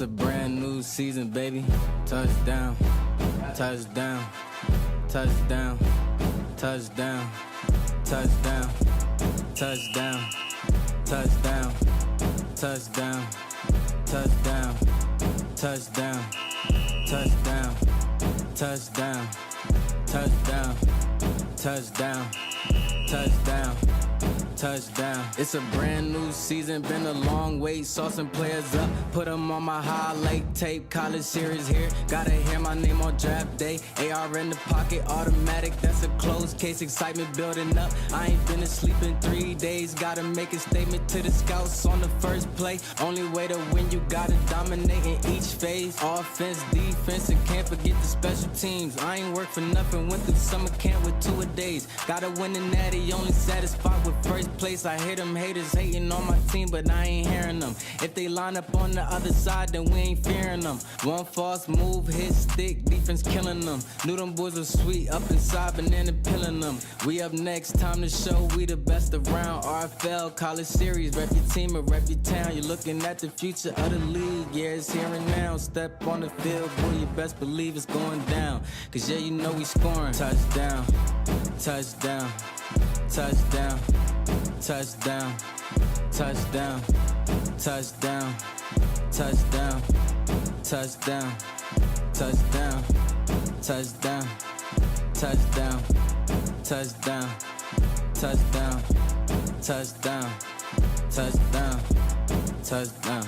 It's a brand new season, baby. Touchdown, touchdown, touchdown, touchdown, touchdown, touchdown, touchdown, touchdown, touchdown, touchdown, touchdown, touchdown, touchdown, touchdown, touchdown, touchdown. It's a brand new season, been a long wait. Saw some players up, put them on my highlight tape. College series here, gotta hear my name on draft day. AR in the pocket, automatic, that's a closed case. Excitement building up, I ain't been asleep in 3 days. Gotta make a statement to the scouts on the first play. Only way to win, you gotta dominate in each phase. Offense, defense, and can't forget the special teams. I ain't work for nothing, went through summer camp with 2-a-days. Gotta win the natty, only satisfied with first place. I hear them haters hating on my team, but I ain't hearing them. If they line up on the other side, then we ain't fearing them. One false move, hit stick, defense killing them. Knew them boys were sweet, up inside, banana pilling them. We up next, time to show we the best around. RFL, college series, rep your team or rep your town. You're looking at the future of the league, yeah, it's here and now. Step on the field, boy, you best believe it's going down. Cause yeah, you know we scoring. Touchdown, touchdown, touchdown, touchdown, touchdown, touchdown, touchdown, touchdown, touchdown, touchdown, touchdown, touchdown, touchdown, touchdown, touchdown, touchdown.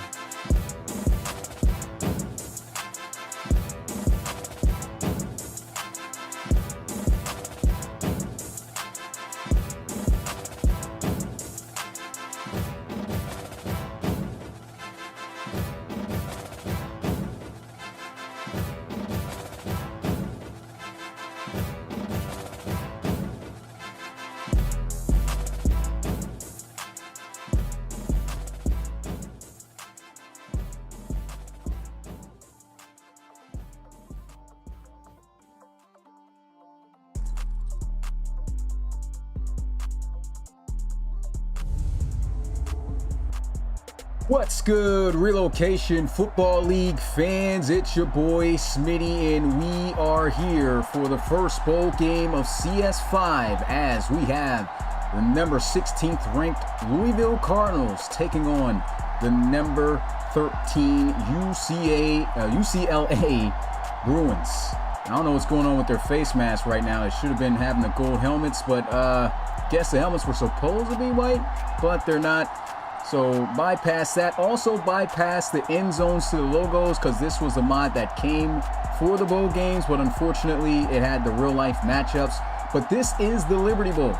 What's good, Relocation Football League fans? It's your boy Smitty, and we are here for the first bowl game of CS5 as we have the number 16th ranked Louisville Cardinals taking on the number 13 UCLA Bruins. I don't know what's going on with their face masks right now. They should have been having the gold helmets, but guess the helmets were supposed to be white, but they're not. So bypass that. Also bypass the end zones to the logos because this was a mod that came for the bowl games, but unfortunately it had the real life matchups. But this is the Liberty Bowl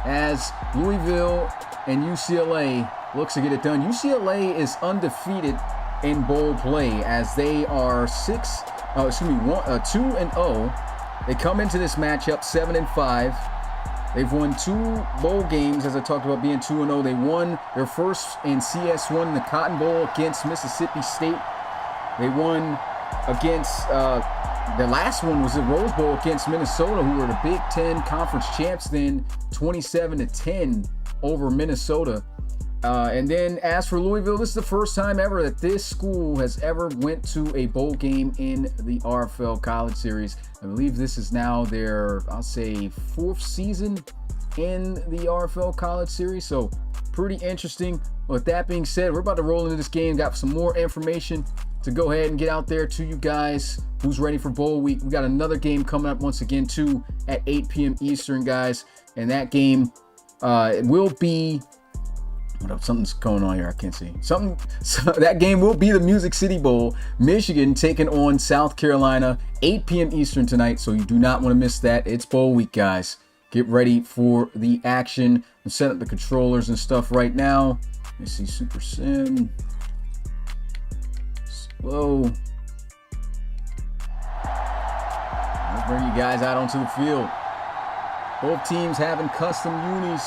as Louisville and UCLA looks to get it done. UCLA is undefeated in bowl play as they are 2-0. They come into this matchup 7-5. They've won 2 bowl games, as I talked about being 2-0. They won their first in CS1 in the Cotton Bowl against Mississippi State. They won against, the last one was the Rose Bowl against Minnesota, who were the Big Ten Conference champs then, 27-10 over Minnesota. And then as for Louisville, this is the first time ever that this school has ever went to a bowl game in the RFL College Series. I believe this is now their, I'll say, 4th season in the RFL College Series. So pretty interesting. With that being said, we're about to roll into this game. Got some more information to go ahead and get out there to you guys. Who's ready for bowl week? We got another game coming up once again too at 8 p.m. Eastern, guys. And that game it will be... What up? Something's going on here. I can't see. So that game will be the Music City Bowl. Michigan taking on South Carolina, 8 p.m. Eastern tonight. So you do not want to miss that. It's bowl week, guys. Get ready for the action. I'm setting up the controllers and stuff right now. Let me see. Super Sim. Slow. We'll bring you guys out onto the field. Both teams having custom unis.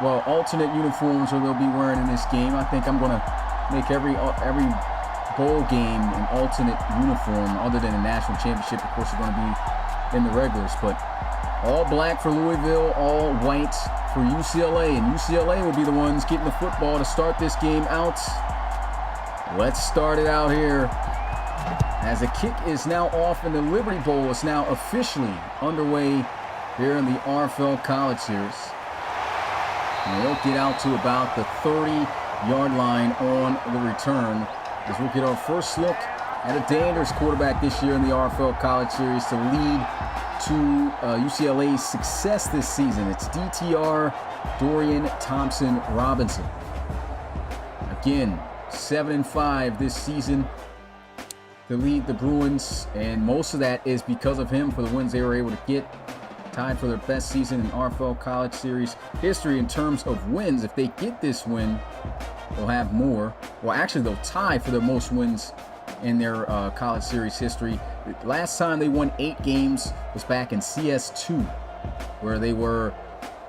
Well, alternate uniforms that they'll be wearing in this game. I think I'm going to make every bowl game an alternate uniform other than the national championship. Of course, are going to be in the regulars, but all black for Louisville, all white for UCLA, and UCLA will be the ones getting the football to start this game out. Let's start it out here. As the kick is now off and the Liberty Bowl is now officially underway here in the RFL College Series. And they'll get out to about the 30-yard line on the return as we'll get our first look at a dangerous quarterback this year in the RFL College Series to lead to UCLA's success this season. It's DTR Dorian Thompson-Robinson. Again, 7-5 this season to lead the Bruins, and most of that is because of him for the wins they were able to get. Tied for their best season in RFL College Series history in terms of wins. If they get this win, they'll have more. Well, actually, they'll tie for their most wins in their College Series history. Last time they won 8 games was back in CS2, where they were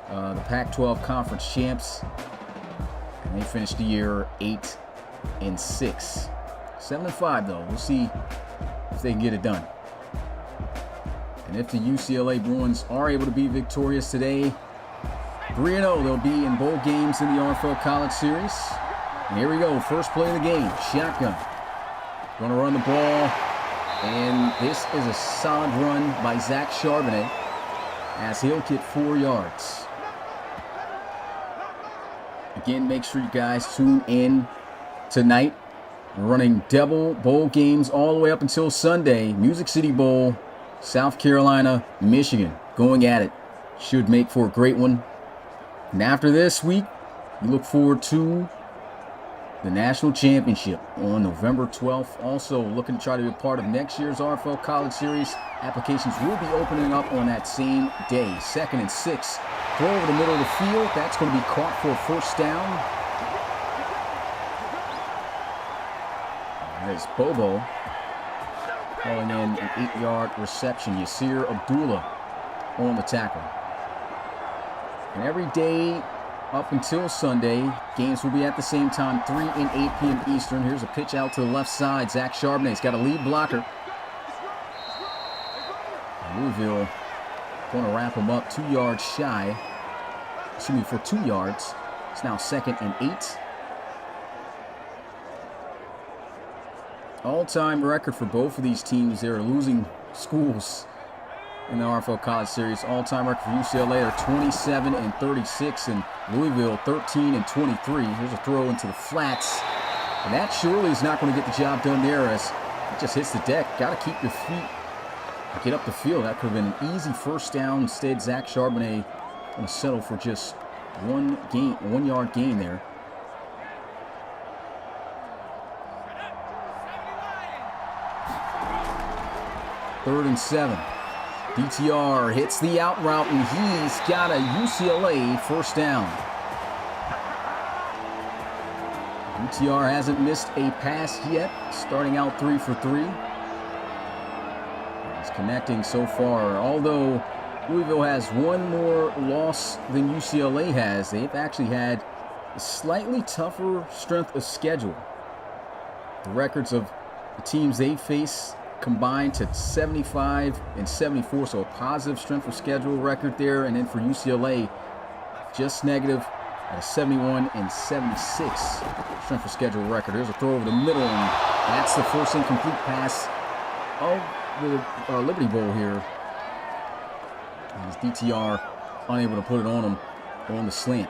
the Pac-12 Conference champs, and they finished the year 8-6. 7-5 though. We'll see if they can get it done. And if the UCLA Bruins are able to be victorious today, 3-0, they'll be in bowl games in the RFL College Series. And here we go, first play of the game, shotgun. Going to run the ball, and this is a solid run by Zach Charbonnet as he'll get 4 yards. Again, make sure you guys tune in tonight. We're running double bowl games all the way up until Sunday. Music City Bowl, South Carolina, Michigan, going at it. Should make for a great one. And after this week, we look forward to the National Championship on November 12th. Also looking to try to be a part of next year's RFL College Series. Applications will be opening up on that same day. 2nd and 6. Throw over the middle of the field. That's going to be caught for a first down. There's Bobo calling in an 8-yard reception. Yasir Abdullah on the tackle. And every day up until Sunday, games will be at the same time, 3 and 8 p.m. Eastern. Here's a pitch out to the left side. Zach Charbonnet's got a lead blocker. Louisville going to wrap him up 2 yards shy. Excuse me, for 2 yards. It's now 2nd and 8. All-time record for both of these teams. They're losing schools in the RFL College Series. All-time record for UCLA are 27 and 36, and Louisville 13 and 23. Here's a throw into the flats, and that surely is not going to get the job done there as it just hits the deck. Got to keep your feet, get up the field. That could have been an easy first down. Instead, Zach Charbonnet going to settle for just 1 yard gain there. Third and 7. DTR hits the out route, and he's got a UCLA first down. DTR hasn't missed a pass yet, starting out 3 for 3. He's connecting so far. Although Louisville has one more loss than UCLA has, they've actually had a slightly tougher strength of schedule. The records of the teams they face combined to 75 and 74, so a positive strength of schedule record there. And then for UCLA, just negative at a 71 and 76 strength of schedule record. Here's a throw over the middle, and that's the first incomplete pass of the Liberty Bowl here. As DTR unable to put it on him on the slant.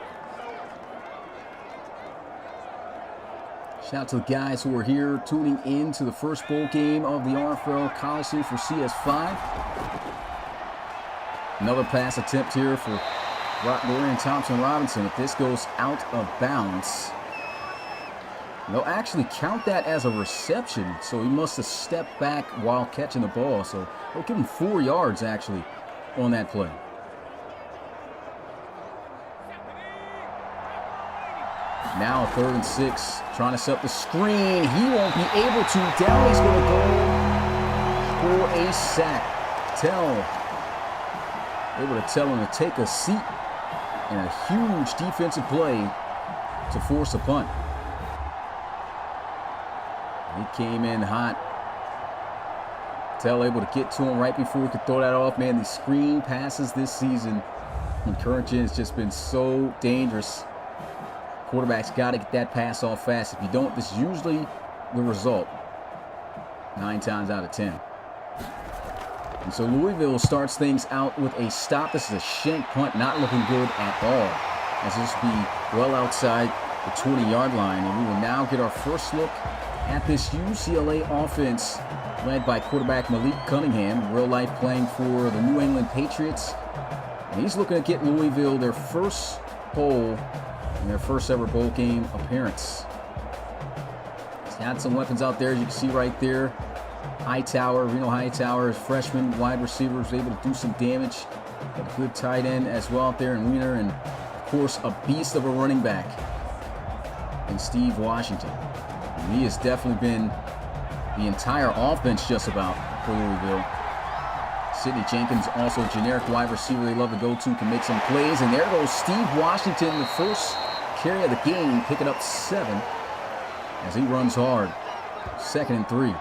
Shout out to the guys who are here tuning in to the first bowl game of the RFL College Series for CS5. Another pass attempt here for Dorian Thompson-Robinson. If this goes out of bounds, they'll actually count that as a reception. So he must have stepped back while catching the ball. So they'll give him 4 yards actually on that play. Now 3rd and 6, trying to set up the screen. He won't be able to. Down he's going to go for a sack. Able to tell him to take a seat, and a huge defensive play to force a punt. He came in hot. Tell able to get to him right before he could throw that off. Man, these screen passes this season in current gen has just been so dangerous. Quarterback's got to get that pass off fast. If you don't, this usually the result 9 times out of 10. And so Louisville starts things out with a stop. This is a shank punt, not looking good at all, as this will be well outside the 20-yard line. And we will now get our first look at this UCLA offense led by quarterback Malik Cunningham, real life playing for the New England Patriots. And he's looking to get Louisville their first bowl and their first ever bowl game appearance. He's had some weapons out there, as you can see right there. Reno Hightower, his freshman wide receiver, was able to do some damage. Got a good tight end as well out there in Weiner, and of course a beast of a running back in Steve Washington. And he has definitely been the entire offense just about for Louisville. Sidney Jenkins, also a generic wide receiver they love to go to, can make some plays. And there goes Steve Washington, the first carry of the game, picking up 7 as he runs hard. 2nd and 3.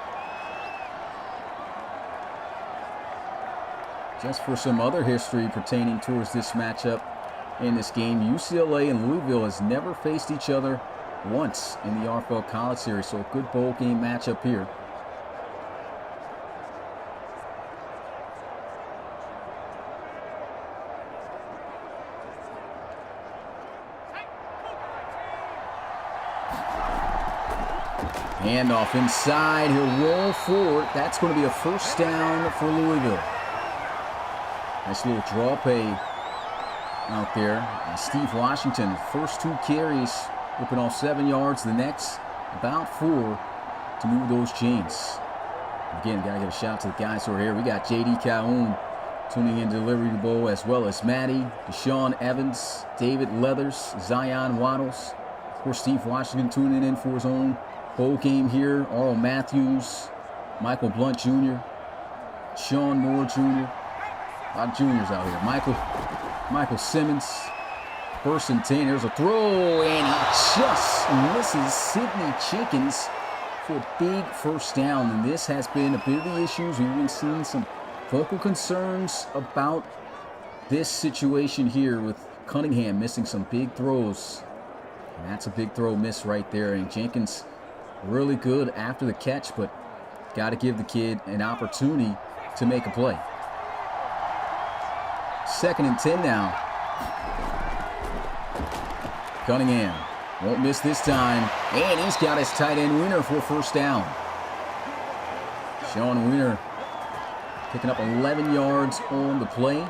Just for some other history pertaining towards this matchup in this game, UCLA and Louisville has never faced each other once in the RFL College Series, so a good bowl game matchup here. Handoff inside, he'll roll forward. That's going to be a first down for Louisville. Nice little draw play out there. And Steve Washington, first 2 carries, ripping off 7 yards. The next, about 4 to move those chains. Again, got to give a shout out to the guys who are here. We got J.D. Calhoun tuning in to Liberty Bowl, as well as Maddie, Deshaun Evans, David Leathers, Zion Waddles. Of course, Steve Washington tuning in for his own bowl game here. Arl Matthews, Michael Blunt Jr., Sean Moore Jr., a lot of juniors out here. Michael Simmons, 1st and 10. There's a throw, and he just misses Sidney Jenkins for a big first down. And this has been a bit of the issues. We've been seeing some vocal concerns about this situation here with Cunningham missing some big throws. And that's a big throw miss right there. And Jenkins really good after the catch, but got to give the kid an opportunity to make a play. 2nd and 10 now. Cunningham won't miss this time, and he's got his tight end Weiner for a first down. Sean Weiner picking up 11 yards on the play.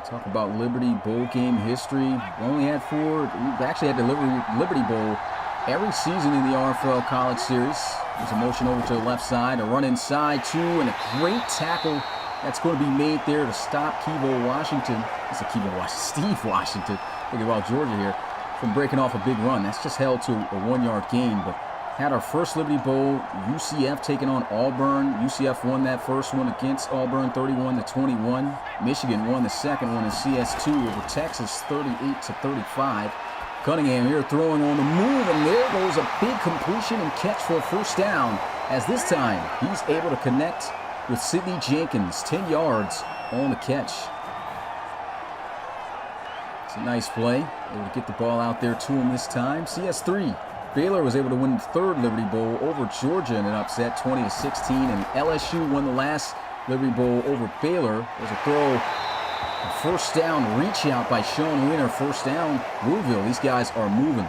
Talk about Liberty Bowl game history. We only had 4. We've actually had the Liberty Bowl every season in the RFL College Series. There's a motion over to the left side, a run inside 2, and a great tackle that's going to be made there to stop Steve Washington, thinking about Georgia here, from breaking off a big run. That's just held to a 1-yard gain, but had our first Liberty Bowl, UCF taking on Auburn. UCF won that first one against Auburn 31-21. Michigan won the second one in CS2 over Texas 38-35. Cunningham here throwing on the move, and there goes a big completion and catch for a first down, as this time he's able to connect with Sidney Jenkins, 10 yards on the catch. It's a nice play, able to get the ball out there to him this time. CS3, Baylor was able to win the 3rd Liberty Bowl over Georgia in an upset 20-16, and LSU won the last Liberty Bowl over Baylor. There's a throw. First down, reach out by Sean Weiner. First down, Louisville. These guys are moving.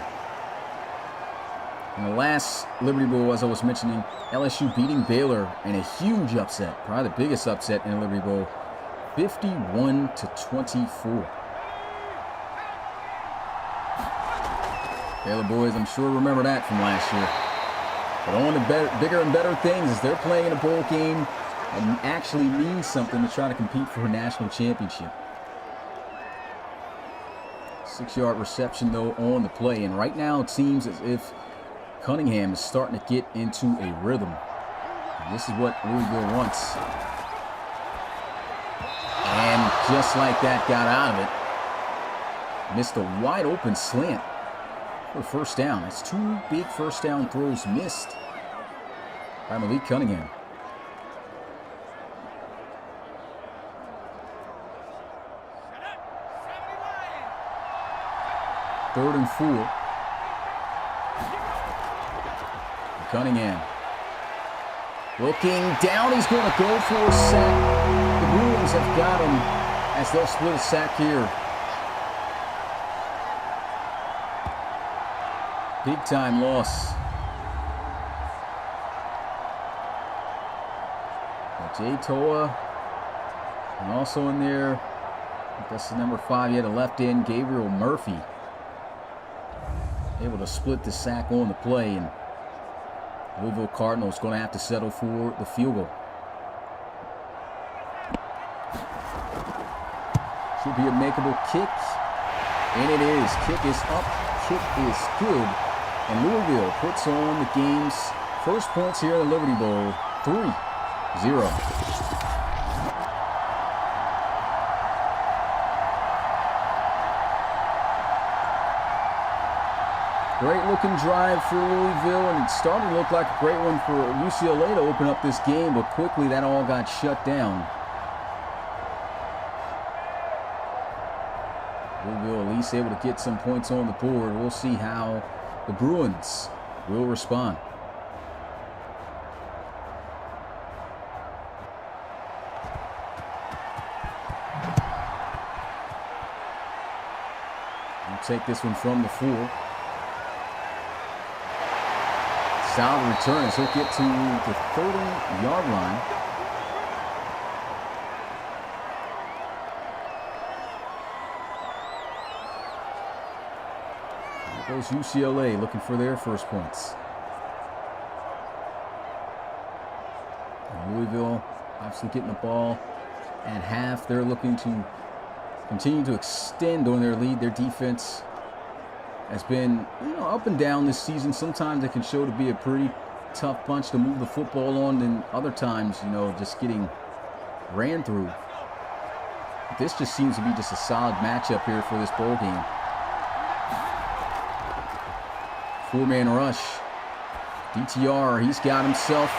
In the last Liberty Bowl, as I was mentioning, LSU beating Baylor in a huge upset, probably the biggest upset in a Liberty Bowl, 51-24. Baylor boys, I'm sure remember that from last year. But on to bigger and better things as they're playing in a bowl game and actually means something to try to compete for a national championship. 6-yard reception, though, on the play. And right now it seems as if Cunningham is starting to get into a rhythm. And this is what Louisville wants. And just like that, got out of it. Missed a wide open slant for a first down. That's 2 big first down throws missed by Malik Cunningham. 3rd and 4. Cunningham. Looking down, he's going to go for a sack. The Bruins have got him as they'll split a sack here. Big time loss. Jay Toa. And also in there, that's the number 5. He had a left end, Gabriel Murphy. Able to split the sack on the play, and Louisville Cardinals going to have to settle for the field goal. Should be a makeable kick, and it is. Kick is up, kick is good, and Louisville puts on the game's first points here in the Liberty Bowl, 3-0. Great looking drive for Louisville, and it started to look like a great one for UCLA to open up this game, but quickly that all got shut down. Louisville at least able to get some points on the board. We'll see how the Bruins will respond. We'll take this one from the 4. Solid return as he'll get to the 30-yard line. There goes UCLA looking for their first points. And Louisville obviously getting the ball at half. They're looking to continue to extend on their lead. Their defense has been, up and down this season. Sometimes it can show to be a pretty tough bunch to move the football on, and other times, just getting ran through. This just seems to be just a solid matchup here for this bowl game. 4-man rush. DTR, he's got himself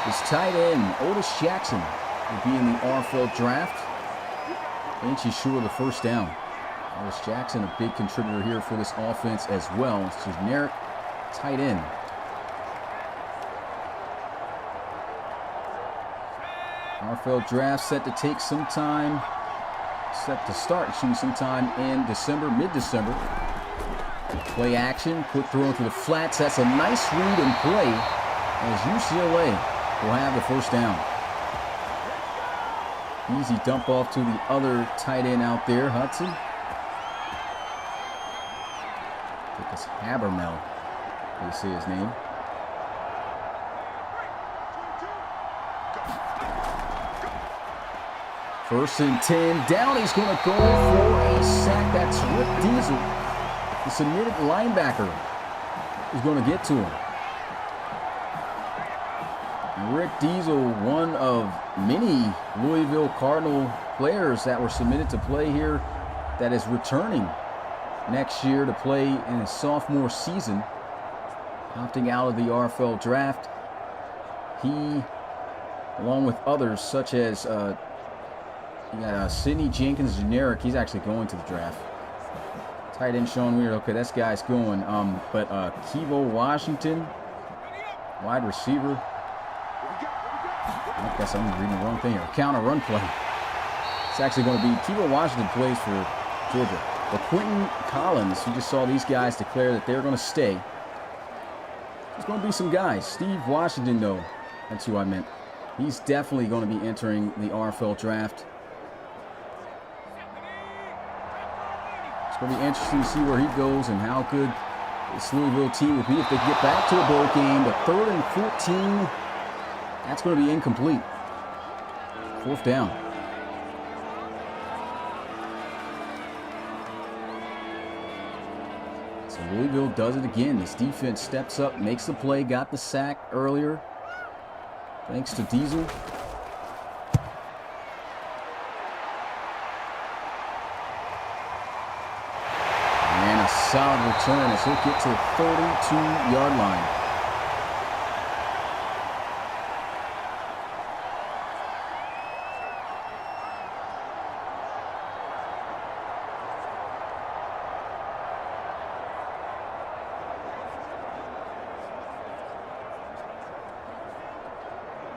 his tight end, Otis Jackson, will be in the RFL draft. And she's sure of the first down. Otis Jackson, a big contributor here for this offense as well. It's generic tight end. RFL draft set to take some time. Set to start sometime in December, mid-December. Play action, quick throw into the flats. That's a nice read and play as UCLA will have the first down. Easy dump off to the other tight end out there, Hudson. I think it's Habermel, you see his name. First and 10, down, he's going to go for a sack. That's Rick Diesel, the submitted linebacker, is going to get to him. Rick Diesel, one of many Louisville Cardinal players that were submitted to play here, that is returning next year to play in his sophomore season, opting out of the RFL draft. He, along with others such as you got Sidney Jenkins, generic, he's actually going to the draft. Tight end Sean Weir, okay, this guy's going. But Kevo Washington, wide receiver. I guess I'm reading the wrong thing here. Counter run play. It's actually going to be Kevo Washington plays for Georgia. But Quentin Collins, you just saw these guys declare that they're going to stay. There's going to be some guys. Steve Washington, though, that's who I meant. He's definitely going to be entering the RFL draft. It's going to be interesting to see where he goes and how good this Louisville team will be if they get back to a bowl game. But 3rd and 14, that's going to be incomplete. 4th down. So Louisville does it again. This defense steps up, makes the play, got the sack earlier, thanks to Diesel. And a solid return as he'll get to the 32-yard line.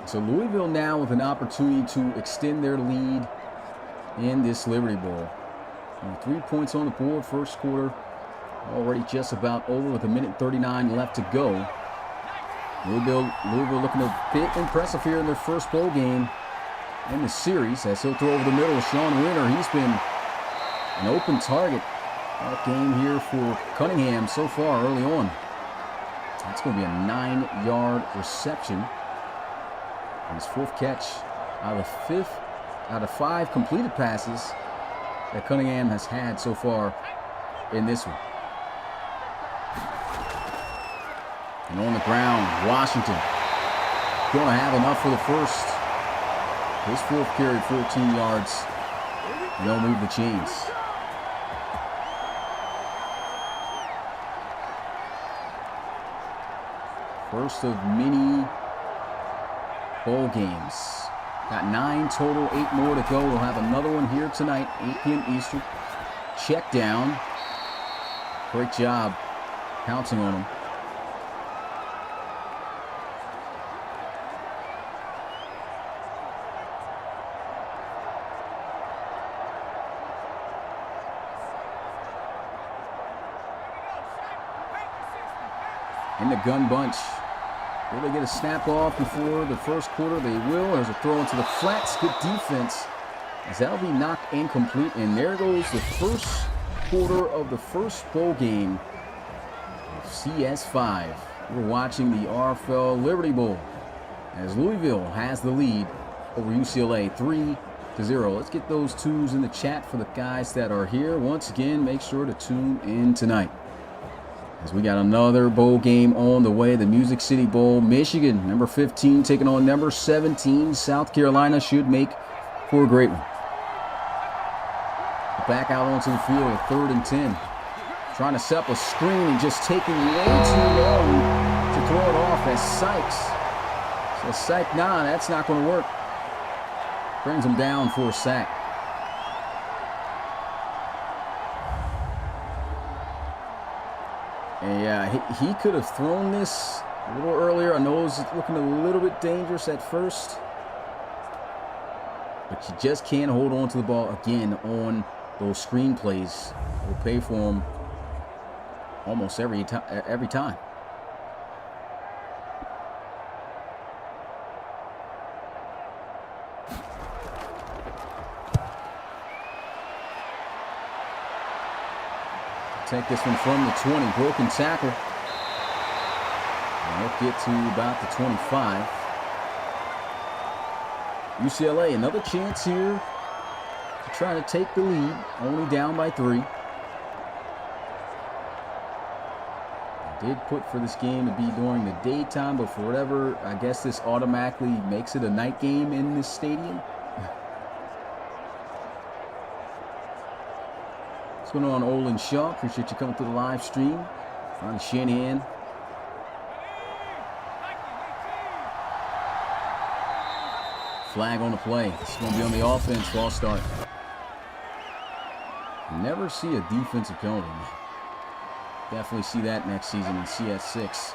So Louisville now with an opportunity to extend their lead in this Liberty Bowl. 3 points on the board, first quarter already just about over with 1:39 left to go. Louisville looking a bit impressive here in their first bowl game in the series as he'll throw over the middle. Sean Winter, he's been an open target all game here for Cunningham so far early on. That's going to be a 9-yard reception. His 4th catch out of 5 completed passes that Cunningham has had so far in this one. And on the ground, Washington going to have enough for the first. His 4th carry, 14 yards. And they'll move the chains. First of many bowl games. Got 9 total, 8 more to go. We'll have another one here tonight, 8 p.m. Eastern. Check down. Great job pouncing on him. In the gun bunch. Will they get a snap off before the first quarter? They will. There's a throw into the flats. Good defense. As that'll be knocked incomplete. And there goes the first quarter of the first bowl game of CS5. We're watching the RFL Liberty Bowl as Louisville has the lead over UCLA 3-0. Let's get those twos in the chat for the guys that are here. Once again, make sure to tune in tonight, as we got another bowl game on the way, the Music City Bowl. Michigan, number 15, taking on number 17. South Carolina should make for a great one. Back out onto the field, 3rd and 10. Trying to set up a screen and just taking way too long to throw it off as Sykes says, "Psych, nah, that's not going to work." Brings him down for a sack. And yeah, he could have thrown this a little earlier. I know it was looking a little bit dangerous at first, but you just can't hold on to the ball again on those screen plays. Will pay for them almost every time. Take this one from the 20. Broken tackle. And they'll get to about the 25. UCLA, another chance here to try to take the lead. Only down by 3. They did put for this game to be during the daytime, but for whatever, I guess this automatically makes it a night game in this stadium. What's going on, Olin Shaw? Appreciate you coming to the live stream. On Shanahan. Flag on the play. This is going to be on the offense. False start. Never see a defensive penalty. Definitely see that next season in CS6.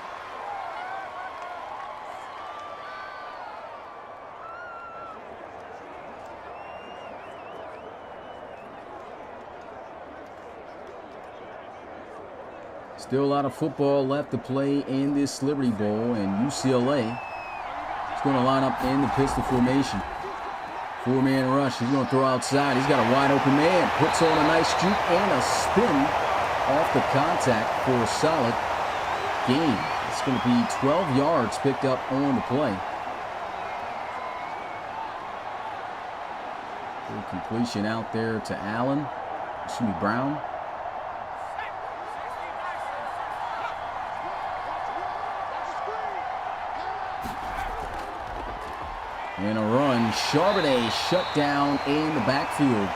Still a lot of football left to play in this Liberty Bowl, and UCLA is going to line up in the pistol formation. 4-man rush. He's going to throw outside. He's got a wide open man. Puts on a nice juke and a spin off the contact for a solid gain. It's going to be 12 yards picked up on the play. Good completion out there to Allen. Excuse me, Brown. And a run. Charbonnet shut down in the backfield.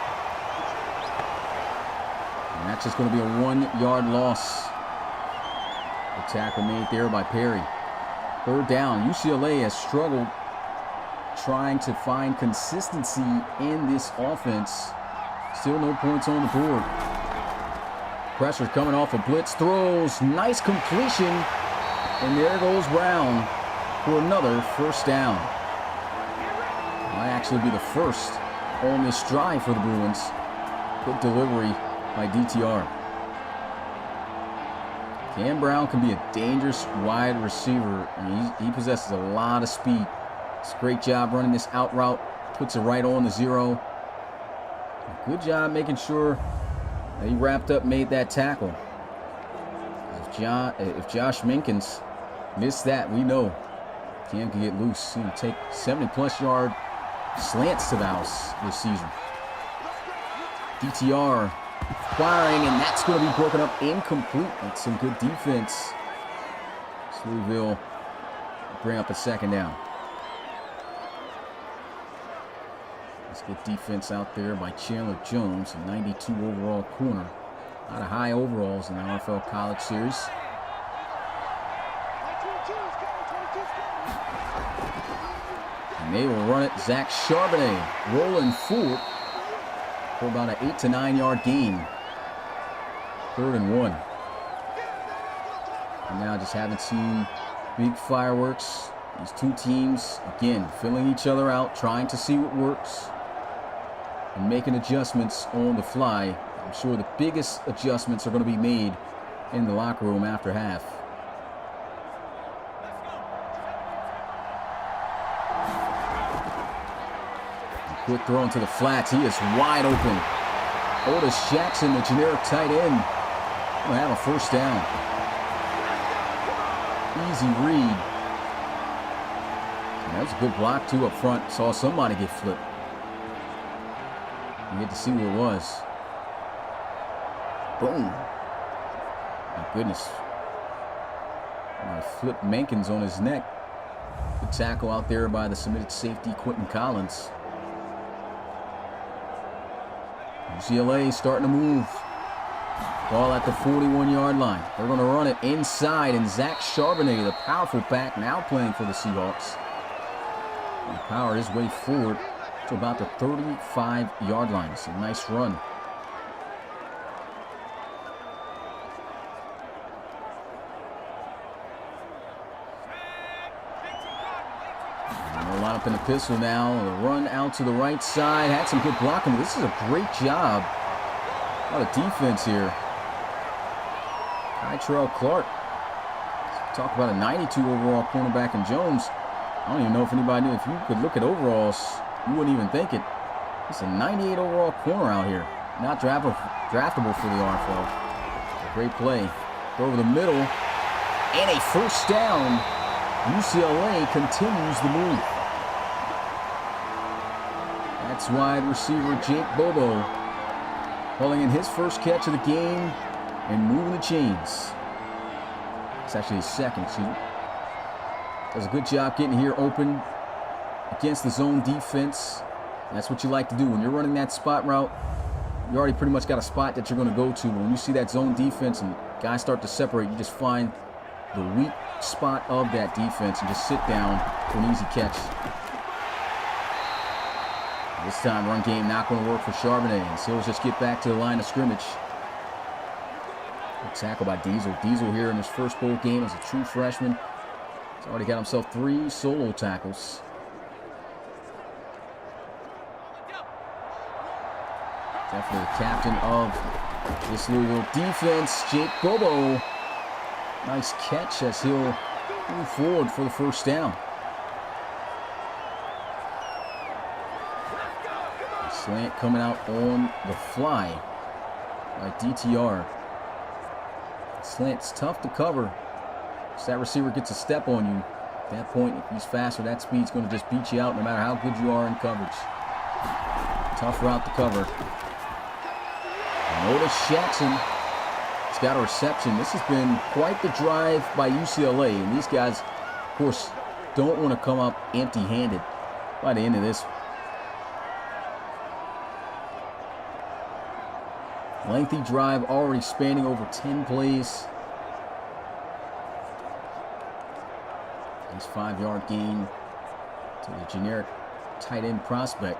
And that's just going to be a 1-yard loss. The tackle made there by Perry. 3rd down. UCLA has struggled trying to find consistency in this offense. Still no points on the board. Pressure coming off a blitz. Throws. Nice completion. And there goes Brown for another 1st down. Might actually be the first on this drive for the Bruins. Good delivery by DTR. Cam Brown can be a dangerous wide receiver. And he possesses a lot of speed. It's a great job running this out route. Puts it right on the 0. Good job making sure that he wrapped up, made that tackle. If Josh Minkins missed that, we know Cam can get loose. He can take 70-plus yard slants to the house this season. DTR firing, and that's going to be broken up incomplete. That's some good defense. Louisville bring up a second down. Let's get defense out there by Chandler Jones, a 92 overall corner. A lot of high overalls in the RFL College Series. And they will run it. Zach Charbonnet rolling forward for about an 8 to 9 yard gain. 3rd and 1. And now just haven't seen big fireworks. These two teams, again, filling each other out, trying to see what works, and making adjustments on the fly. I'm sure the biggest adjustments are going to be made in the locker room after half. Quick throw into the flats. He is wide open. Otis Jackson, the generic tight end, will have a first down. Easy read. And that was a good block, too, up front. Saw somebody get flipped. You get to see who it was. Boom. My goodness. I flipped Mankins on his neck. Good tackle out there by the submitted safety, Quentin Collins. UCLA starting to move. Ball at the 41-yard line. They're going to run it inside, and Zach Charbonnet, the powerful back, now playing for the Seahawks. He powered his way forward to about the 35-yard line. It's a nice run. Line up in the pistol now. The run out to the right side. Had some good blocking. This is a great job. A lot of defense here. Kytrell Clark. Talk about a 92 overall cornerback in Jones. I don't even know if anybody knew. If you could look at overalls, you wouldn't even think it. It's a 98 overall corner out here. Not draftable for the RFL. A great play. Throw over the middle. And a first down. UCLA continues the move. That's wide receiver Jake Bobo pulling in his first catch of the game and moving the chains. It's actually his second, does a good job getting here open against the zone defense. That's what you like to do. When you're running that spot route, you already pretty much got a spot that you're going to go to. When you see that zone defense and guys start to separate, you just find the weak spot of that defense and just sit down for an easy catch. This time, run game not going to work for Charbonnet. And Seals just get back to the line of scrimmage. Good tackle by Diesel. Diesel here in his first bowl game as a true freshman. He's already got himself 3 solo tackles. Definitely the captain of this Louisville defense, Jake Bobo. Nice catch as he'll move forward for the first down. Slant coming out on the fly by DTR. Slant's tough to cover. So that receiver gets a step on you. At that point, if he's faster, that speed's going to just beat you out no matter how good you are in coverage. Tough route to cover. And Otis Jackson has got a reception. This has been quite the drive by UCLA. And these guys, of course, don't want to come up empty-handed by the end of this. Lengthy drive already spanning over 10 plays. Nice 5-yard gain to the generic tight end prospect.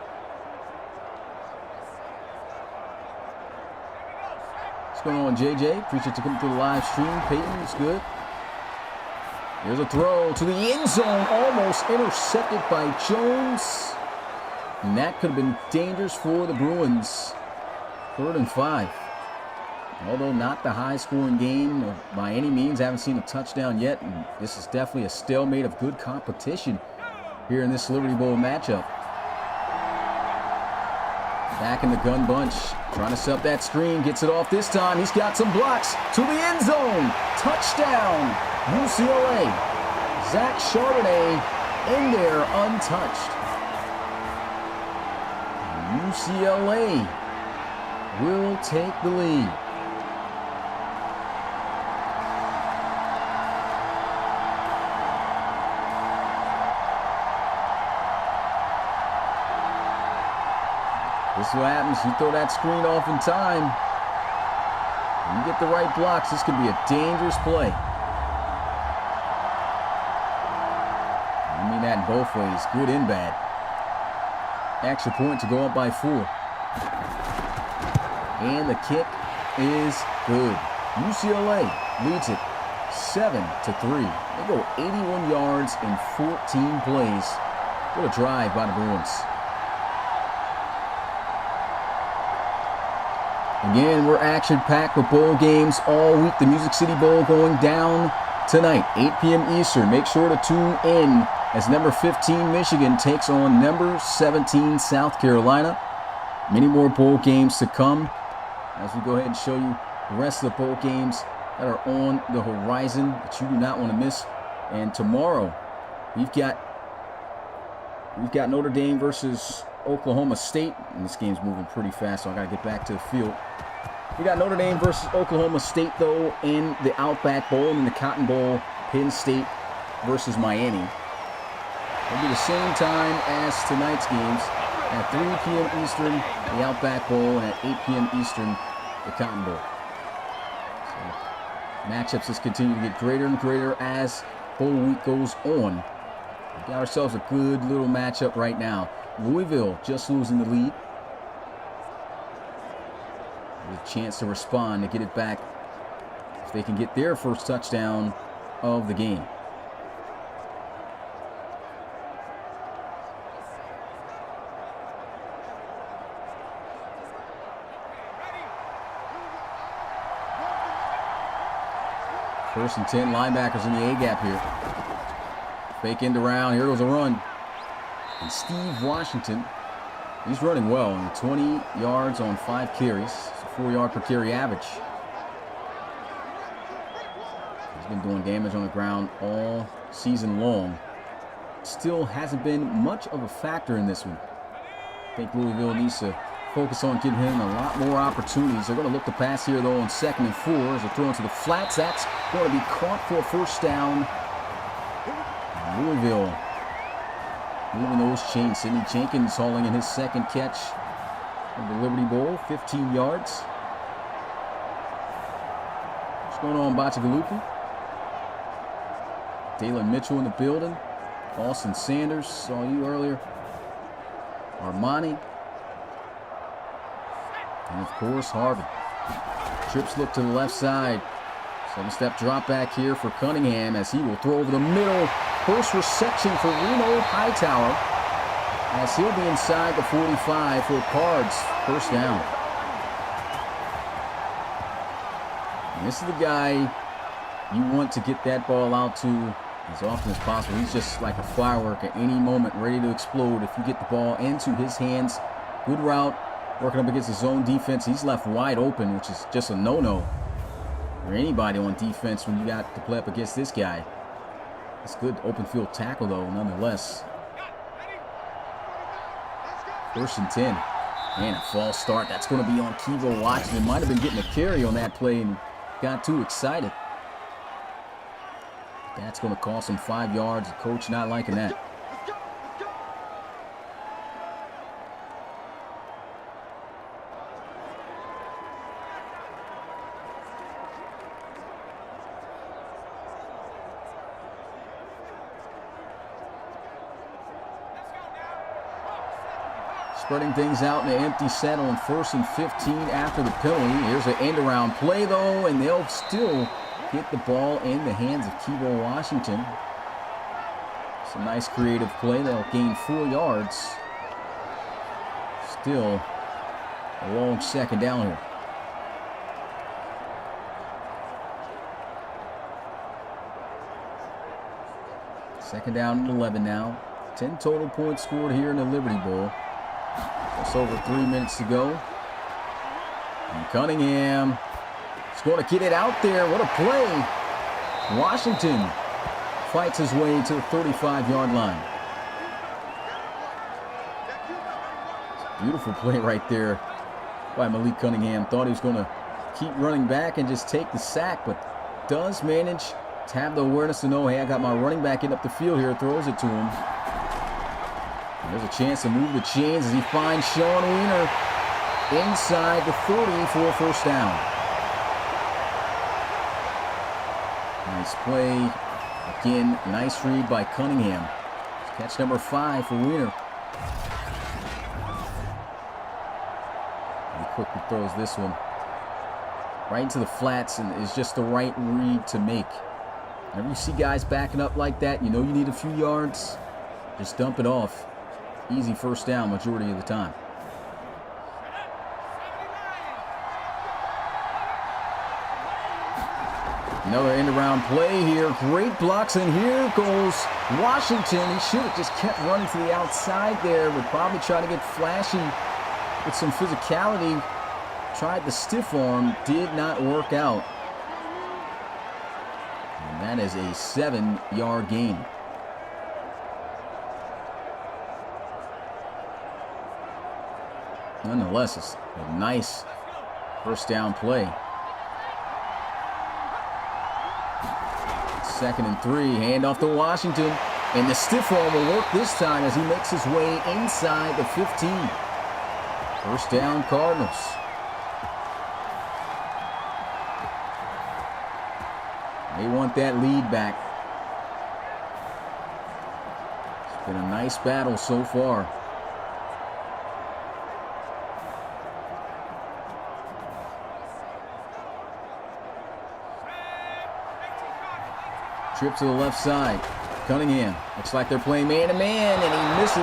What's going on, JJ? Appreciate you coming through the live stream. Peyton, it's good. Here's a throw to the end zone. Almost intercepted by Jones. And that could have been dangerous for the Bruins. 3rd and 5. Although not the high-scoring game by any means. Haven't seen a touchdown yet. And this is definitely a stalemate of good competition here in this Liberty Bowl matchup. Back in the gun bunch. Trying to set up that screen. Gets it off this time. He's got some blocks to the end zone. Touchdown, UCLA. Zach Charbonnet in there untouched. UCLA will take the lead. This is what happens. You throw that screen off in time. You get the right blocks. This could be a dangerous play. I mean that in both ways, good and bad. Extra point to go up by 4. And the kick is good. UCLA leads it 7-3. They go 81 yards in 14 plays. What a drive by the Bruins. Again, we're action-packed with bowl games all week. The Music City Bowl going down tonight, 8 p.m. Eastern. Make sure to tune in as number 15 Michigan takes on number 17 South Carolina. Many more bowl games to come as we go ahead and show you the rest of the bowl games that are on the horizon that you do not want to miss. And tomorrow, we've got Notre Dame versus Oklahoma State. And this game's moving pretty fast, so I got to get back to the field. We got Notre Dame versus Oklahoma State, though, in the Outback Bowl, and in the Cotton Bowl, Penn State versus Miami. It'll be the same time as tonight's games. At 3 p.m. Eastern, the Outback Bowl, and at 8 p.m. Eastern, the Cotton Bowl. So, matchups just continue to get greater and greater as bowl week goes on. We got ourselves a good little matchup right now. Louisville just losing the lead. With a chance to respond to get it back if they can get their first touchdown of the game. First and 10, linebackers in the A-gap here. Fake end around, here goes a run. And Steve Washington, he's running well, in 20 yards on 5 carries. It's a 4-yard per carry average. He's been doing damage on the ground all season long. Still hasn't been much of a factor in this one. I think Louisville needs to focus on giving him a lot more opportunities. They're going to look to pass here, though, on 2nd and 4 as they're throwing to the flats. That's going to be caught for a first down. Louisville moving those chains. Sidney Jenkins hauling in his 2nd catch of the Liberty Bowl, 15 yards. What's going on, Bachagalupi? Dalen Mitchell in the building. Austin Sanders, saw you earlier. Armani. And of course, Harvey. Trips look to the left side. 7-step drop back here for Cunningham as he will throw over the middle. First reception for Reno Hightower as he'll be inside the 45 for Cards. First down. And this is the guy you want to get that ball out to as often as possible. He's just like a firework at any moment, ready to explode if you get the ball into his hands. Good route, working up against the zone defense. He's left wide open, which is just a no-no for anybody on defense when you got to play up against this guy. It's good open field tackle, though, nonetheless. First and 10. And a false start. That's going to be on Kevo Washington. Might have been getting a carry on that play and got too excited. That's going to cost him 5 yards. The coach not liking that. Spreading things out in an empty set on 1st and 15 after the penalty. Here's an end-around play, though, and they'll still get the ball in the hands of Kevo Washington. It's a nice creative play. They'll gain 4 yards. Still a long second down here. Second down and 11 now. 10 total points scored here in the Liberty Bowl. Just over 3 minutes to go. And Cunningham is going to get it out there. What a play. Washington fights his way to the 35-yard line. Beautiful play right there by Malik Cunningham. Thought he was going to keep running back and just take the sack, but does manage to have the awareness to know, hey, I got my running back getting up the field here. Throws it to him. And there's a chance to move the chains as he finds Sean Weiner inside the 30 for a first down. Nice play. Again, nice read by Cunningham. Catch number 5 for Weiner. He quickly throws this one right into the flats, and is just the right read to make. Whenever you see guys backing up like that, you know you need a few yards, just dump it off. Easy first down majority of the time. Another end-around play here. Great blocks, and here goes Washington. He should have just kept running to the outside there, but probably trying to get flashy with some physicality. Tried the stiff arm, did not work out. And that is a 7-yard gain. Nonetheless, it's a nice first down play. 2nd and 3, handoff to Washington. And the stiff arm will work this time as he makes his way inside the 15. First down, Cardinals. They want that lead back. It's been a nice battle so far. Trip to the left side. Cunningham. Looks like they're playing man-to-man, and he misses.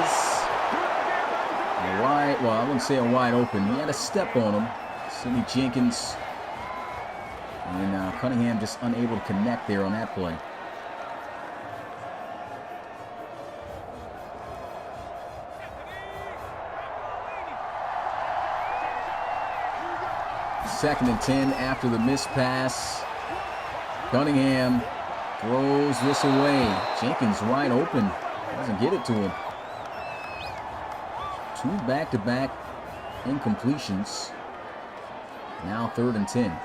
A wide, well, I wouldn't say a wide open. He had a step on him. Sidney Jenkins. And Cunningham just unable to connect there on that play. Second and 10 after the missed pass. Cunningham throws this away. Jenkins wide open. Doesn't get it to him. 2 back-to-back incompletions. Now 3rd and 10.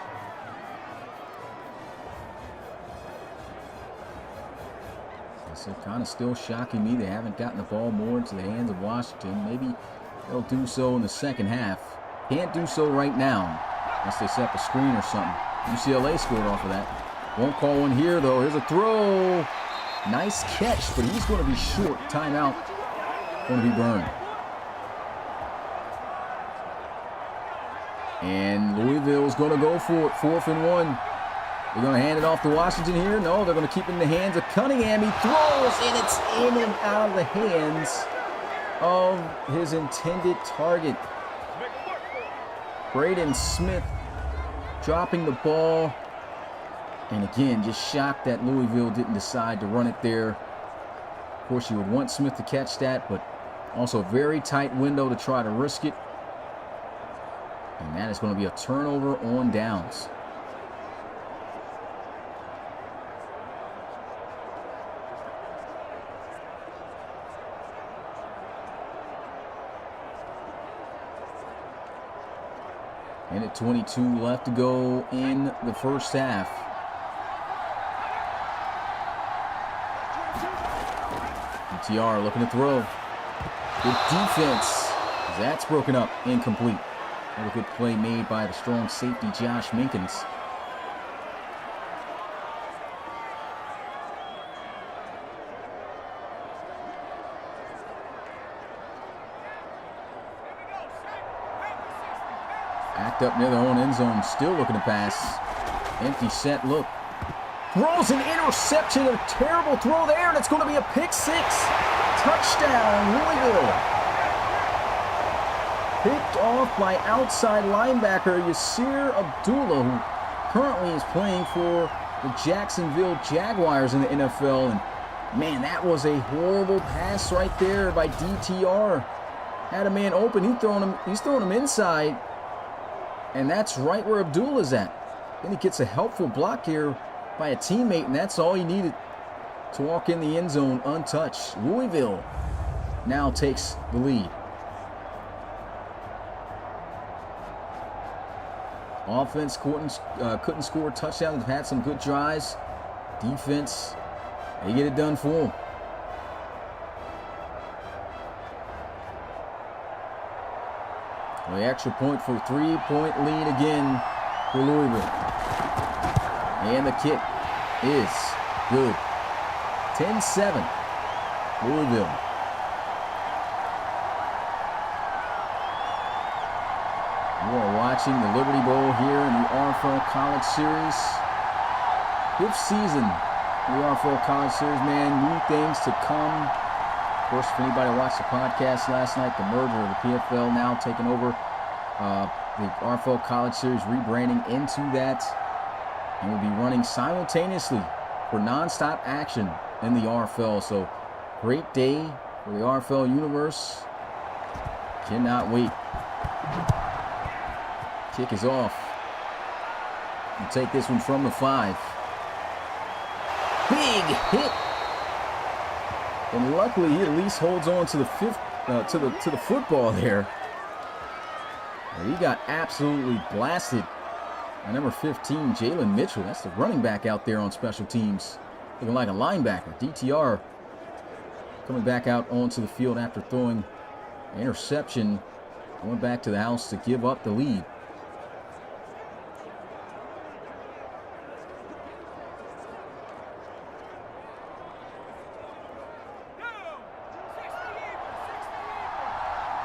So kind of still shocking me. They haven't gotten the ball more into the hands of Washington. Maybe they'll do so in the second half. Can't do so right now unless they set up a screen or something. UCLA scored off of that. Won't call one here, though. Here's a throw. Nice catch, but he's going to be short. Timeout. Going to be burned. And Louisville's going to go for it. 4th and 1. They're going to hand it off to Washington here. No, they're going to keep it in the hands of Cunningham. He throws, and it's in and out of the hands of his intended target. Braden Smith dropping the ball. And again, just shocked that Louisville didn't decide to run it there. Of course, you would want Smith to catch that, but also a very tight window to try to risk it. And that is going to be a turnover on downs. And at 22 left to go in the first half. TR looking to throw. Good defense. That's broken up. Incomplete. Another good play made by the strong safety Josh Minkins. Backed up near their own end zone. Still looking to pass. Empty set look. Throws an interception, a terrible throw there, and it's going to be a pick 6. Touchdown, Louisville. picked off by outside linebacker Yasir Abdullah, who currently is playing for the Jacksonville Jaguars in the NFL. And man, that was a horrible pass right there by DTR. Had a man open, he's throwing him inside, and that's right where Abdullah's at. Then he gets a helpful block here by a teammate, and that's all he needed to walk in the end zone untouched. Louisville now takes the lead. Offense couldn't score touchdowns. They've had some good drives. Defense, they get it done for them. The extra point for 3-point lead again for Louisville. And the kick is good. 10-7, Louisville. You are watching the Liberty Bowl here in the RFL College Series. 5th season of the RFL College Series, man. New things to come. Of course, if anybody watched the podcast last night, the merger of the PFL now taking over the RFL College Series, rebranding into that, and will be running simultaneously for nonstop action in the RFL. So, great day for the RFL universe. Cannot wait. Kick is off. We'll take this one from the 5. Big hit. And luckily, he at least holds on to the to the football there. He got absolutely blasted. And number 15, Jalen Mitchell. That's the running back out there on special teams, looking like a linebacker. DTR coming back out onto the field after throwing an interception. Going back to the house to give up the lead.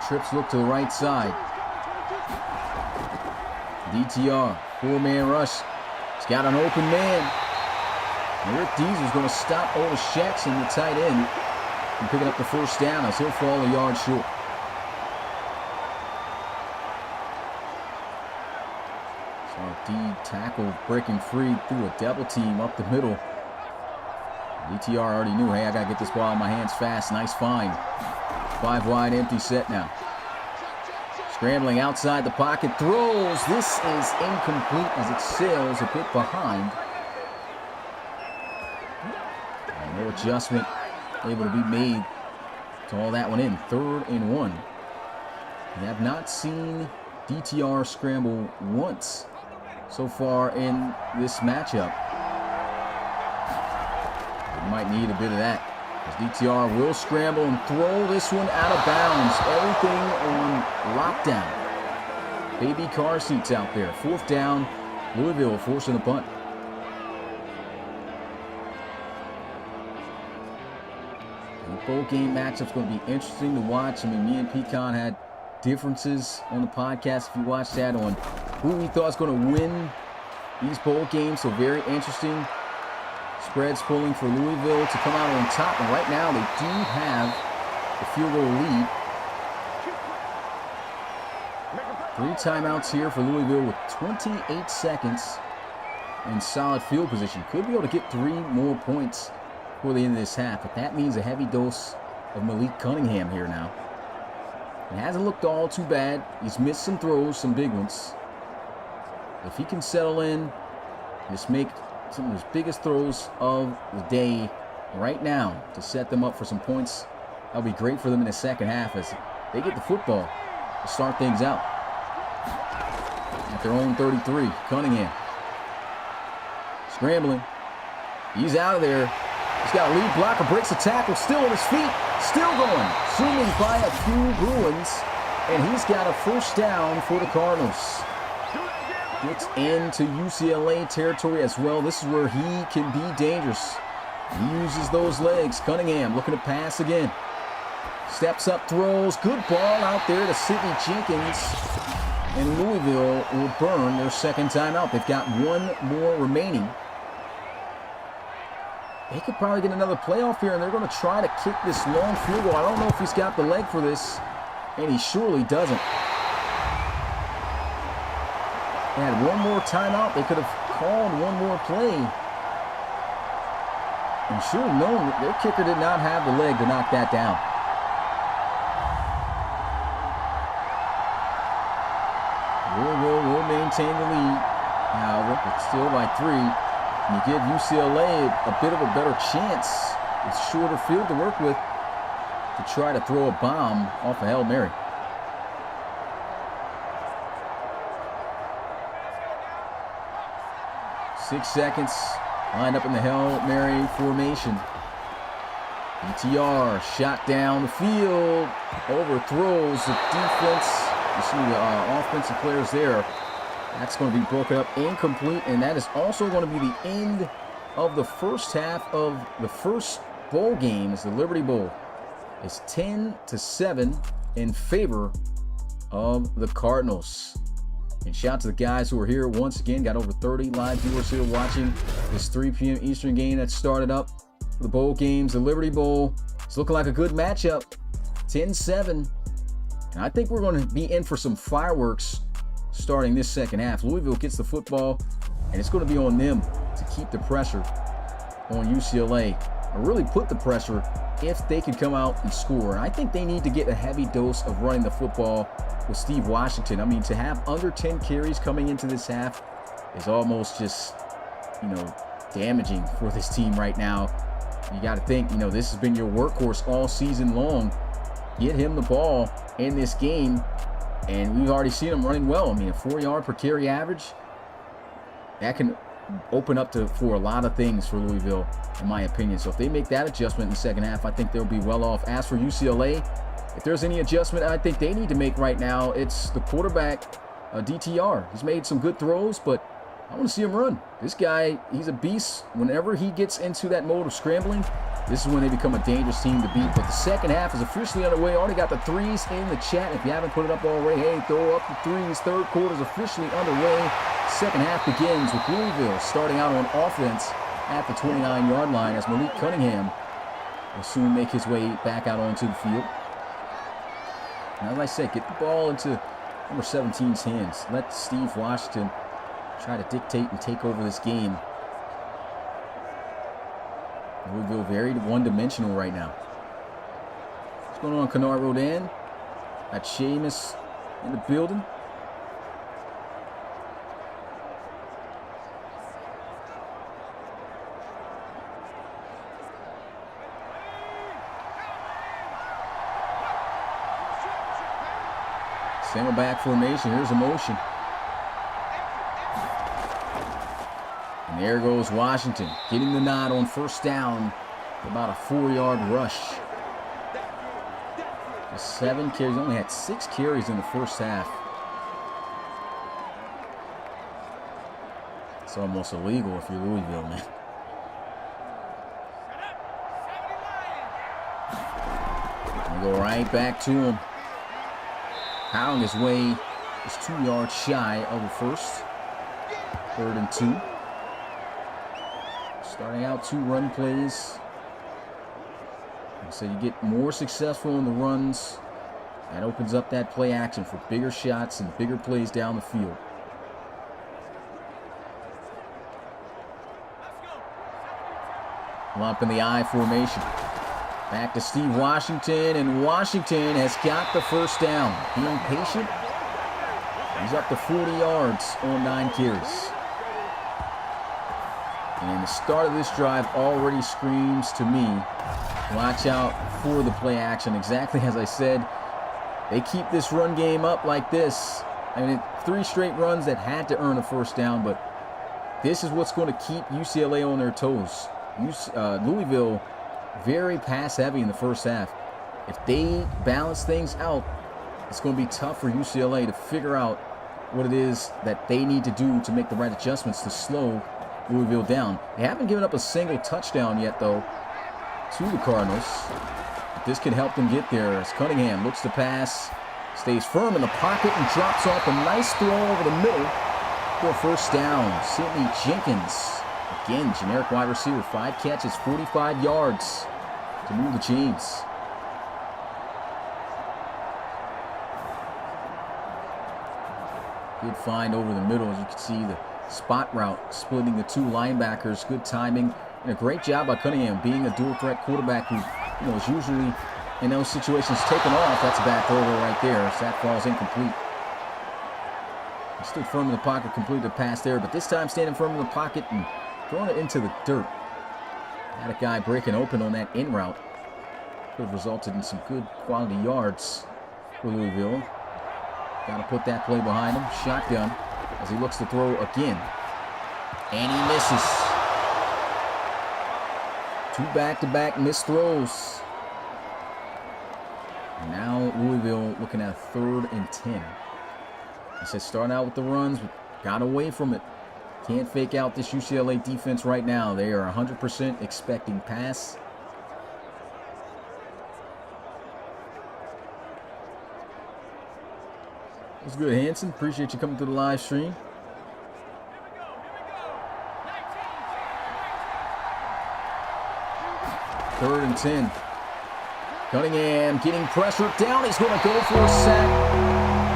Trips look to the right side. DTR, 4-man rush. He's got an open man. And Rick Deeser's going to stop Otis Jackson, the tight end, from picking up the first down as he'll fall a yard short. So D tackle breaking free through a double team up the middle. DTR already knew, hey, I got to get this ball in my hands fast. Nice find. 5 wide, empty set now. Scrambling outside the pocket, throws. This is incomplete as it sails a bit behind. And no adjustment able to be made to haul that one in. 3rd and 1. We have not seen DTR scramble once so far in this matchup. We might need a bit of that. As DTR will scramble and throw this one out of bounds. Everything on lockdown. Baby car seats out there. 4th down. Louisville forcing the punt. The bowl game matchup's going to be interesting to watch. I mean, me and Pecan had differences on the podcast, if you watched that, on who we thought was going to win these bowl games. So very interesting. Spreads pulling for Louisville to come out on top, and right now they do have the field goal lead. 3 timeouts here for Louisville with 28 seconds in solid field position. Could be able to get 3 more points before the end of this half, but that means a heavy dose of Malik Cunningham here now. It hasn't looked all too bad. He's missed some throws, some big ones. If he can settle in, just make some of his biggest throws of the day right now to set them up for some points, that'll be great for them in the second half as they get the football to start things out. At their own 33, Cunningham. Scrambling. He's out of there. He's got a lead blocker, breaks a tackle, still on his feet, still going. Zooming by a few Bruins, and he's got a first down for the Cardinals. Gets into UCLA territory as well. This is where he can be dangerous. He uses those legs. Cunningham looking to pass again. Steps up, throws. Good ball out there to Sidney Jenkins. And Louisville will burn their second timeout. They've got 1 more remaining. They could probably get another playoff here, and they're going to try to kick this long field goal. I don't know if he's got the leg for this, and he surely doesn't. they had one more timeout, they could have called one more play. And should have known that their kicker did not have the leg to knock that down. Louisville will maintain the lead. However, it's still by 3. And you give UCLA a bit of a better chance with shorter field to work with to try to throw a bomb off a Hail Mary. Six seconds, lined up in the Hail Mary formation. ETR shot down the field, overthrows the defense. You see the offensive players there. That's going to be broken up, incomplete, and that is also going to be the end of the first half of the first bowl game. As the Liberty Bowl is 10-7 in favor of the Cardinals. And shout out to the guys who are here once again. Got over 30 live viewers here watching this 3 p.m. Eastern game that started up for the bowl games. The Liberty Bowl is looking like a good matchup. 10-7. And I think we're going to be in for some fireworks starting this second half. Louisville gets the football, and it's going to be on them to keep the pressure on UCLA, or really put the pressure if they could come out and score. And I think they need to get a heavy dose of running the football with Steve Washington. I mean, to have under 10 carries coming into this half is almost just, damaging for this team right now. You got to think, this has been your workhorse all season long. Get him the ball in this game, and we've already seen him running well. I mean, a 4-yard per carry average, that can open up for a lot of things for Louisville, in my opinion. So if they make that adjustment in the second half, I think they'll be well off. As for UCLA, if there's any adjustment I think they need to make right now, it's the quarterback, DTR. He's made some good throws, but I want to see him run. This guy, he's a beast. Whenever he gets into that mode of scrambling, this is when they become a dangerous team to beat. But the second half is officially underway. Already got the threes in the chat. If you haven't put it up already, hey, throw up the threes. Third quarter is officially underway. Second half begins with Louisville starting out on offense at the 29-yard line as Malik Cunningham will soon make his way back out onto the field. And as I said, get the ball into number 17's hands. Let Steve Washington try to dictate and take over this game. Louisville very one-dimensional right now. What's going on, Kennard Rodan? Got Seamus in the building. Single back formation. Here's a motion. And there goes Washington, getting the nod on first down. About a 4-yard rush. Just 7 carries. Only had 6 carries in the first half. It's almost illegal if you're Louisville, man. And go right back to him. Pounding his way is 2 yards shy of the first. 3rd and 2. Starting out 2 run plays. So you get more successful in the runs. That opens up that play action for bigger shots and bigger plays down the field. Lump in the I formation. Back to Steve Washington, and Washington has got the first down. Being patient. He's up to 40 yards on 9 carries. And the start of this drive already screams to me, watch out for the play action. Exactly as I said, they keep this run game up like this. I mean, 3 straight runs that had to earn a first down, but this is what's going to keep UCLA on their toes. Louisville, very pass heavy in the first half. If they balance things out, it's going to be tough for UCLA to figure out what it is that they need to do to make the right adjustments to slow Louisville down. They haven't given up a single touchdown yet, though, to the Cardinals. This can help them get there as Cunningham looks to pass, stays firm in the pocket, and drops off a nice throw over the middle for a first down. Sidney Jenkins, again, generic wide receiver, 5 catches, 45 yards to move the chains. Good find over the middle. As you can see, the spot route splitting the two linebackers. Good timing. And a great job by Cunningham, being a dual threat quarterback who, is usually in those situations taken off. That's a bad throw right there. So that falls incomplete. He stood firm in the pocket, completed the pass there, but this time standing firm in the pocket and throwing it into the dirt. Had a guy breaking open on that in route. Could have resulted in some good quality yards for Louisville. Got to put that play behind him. Shotgun as he looks to throw again. And he misses. 2 back-to-back missed throws. Now Louisville looking at 3rd and 10. I said starting out with the runs, but got away from it. Can't fake out this UCLA defense right now. They are 100% expecting pass. That's good, Hanson. Appreciate you coming to the live stream. Third and 10. Cunningham getting pressure down. He's going to go for a sack.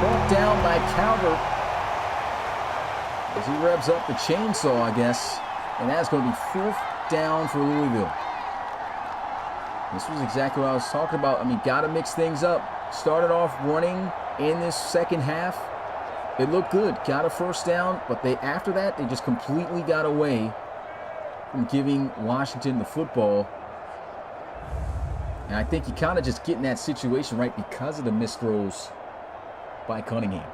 Brought down by Calvert. As he revs up the chainsaw, I guess. And that's going to be 4th down for Louisville. This was exactly what I was talking about. I mean, got to mix things up. Started off running in this second half. It looked good. Got a 1st down. But after that, they just completely got away from giving Washington the football. And I think you kind of just get in that situation right because of the missed throws by Cunningham.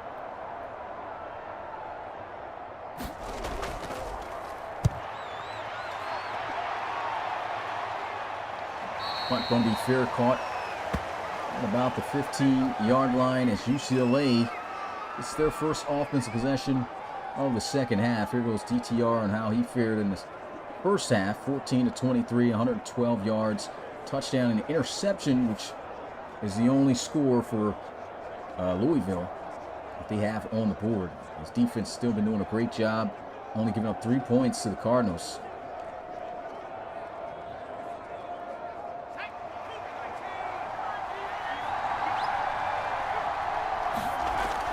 Punt going to be fair, caught at about the 15-yard line as UCLA. It's their first offensive possession of the second half. Here goes DTR on how he fared in the first half. 14-23, 112 yards. Touchdown and interception, which is the only score for Louisville that they have on the board. His defense still been doing a great job, only giving up 3 points to the Cardinals.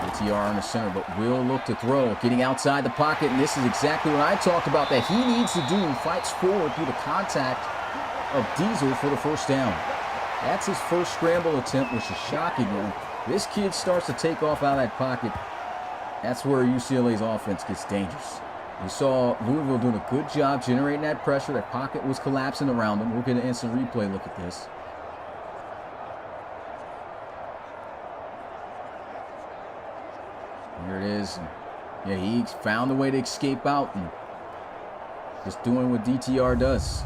ATR in the center, but will look to throw, getting outside the pocket, and this is exactly what I talked about that he needs to do. Fights forward through the contact of Diesel for the 1st down. That's his first scramble attempt, which is shocking. When this kid starts to take off out of that pocket, that's where UCLA's offense gets dangerous. We saw Louisville doing a good job generating that pressure. That pocket was collapsing around them. We'll get an instant replay look at this. Here it is. Yeah, he found a way to escape out and just doing what DTR does.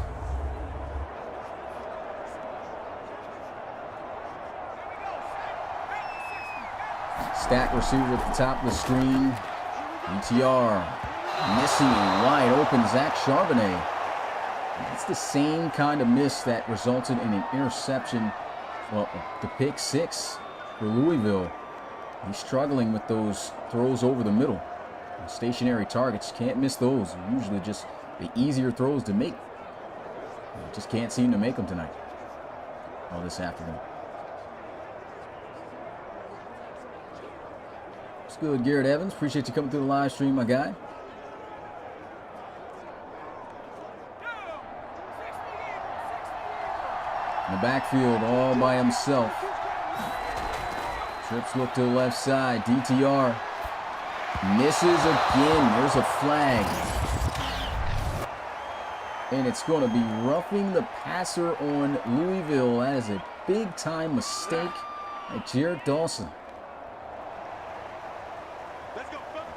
Stack receiver at the top of the screen. DTR missing wide open Zach Charbonnet. That's the same kind of miss that resulted in an interception. Well, the pick 6 for Louisville. He's struggling with those throws over the middle. Stationary targets, can't miss those. They're usually just the easier throws to make. Just can't seem to make them tonight. Or this afternoon. What's good, Garrett Evans? Appreciate you coming through the live stream, my guy. In the backfield, all by himself. Trips look to the left side. DTR misses again. There's a flag. And it's going to be roughing the passer on Louisville. That is a big-time mistake by Jared Dawson.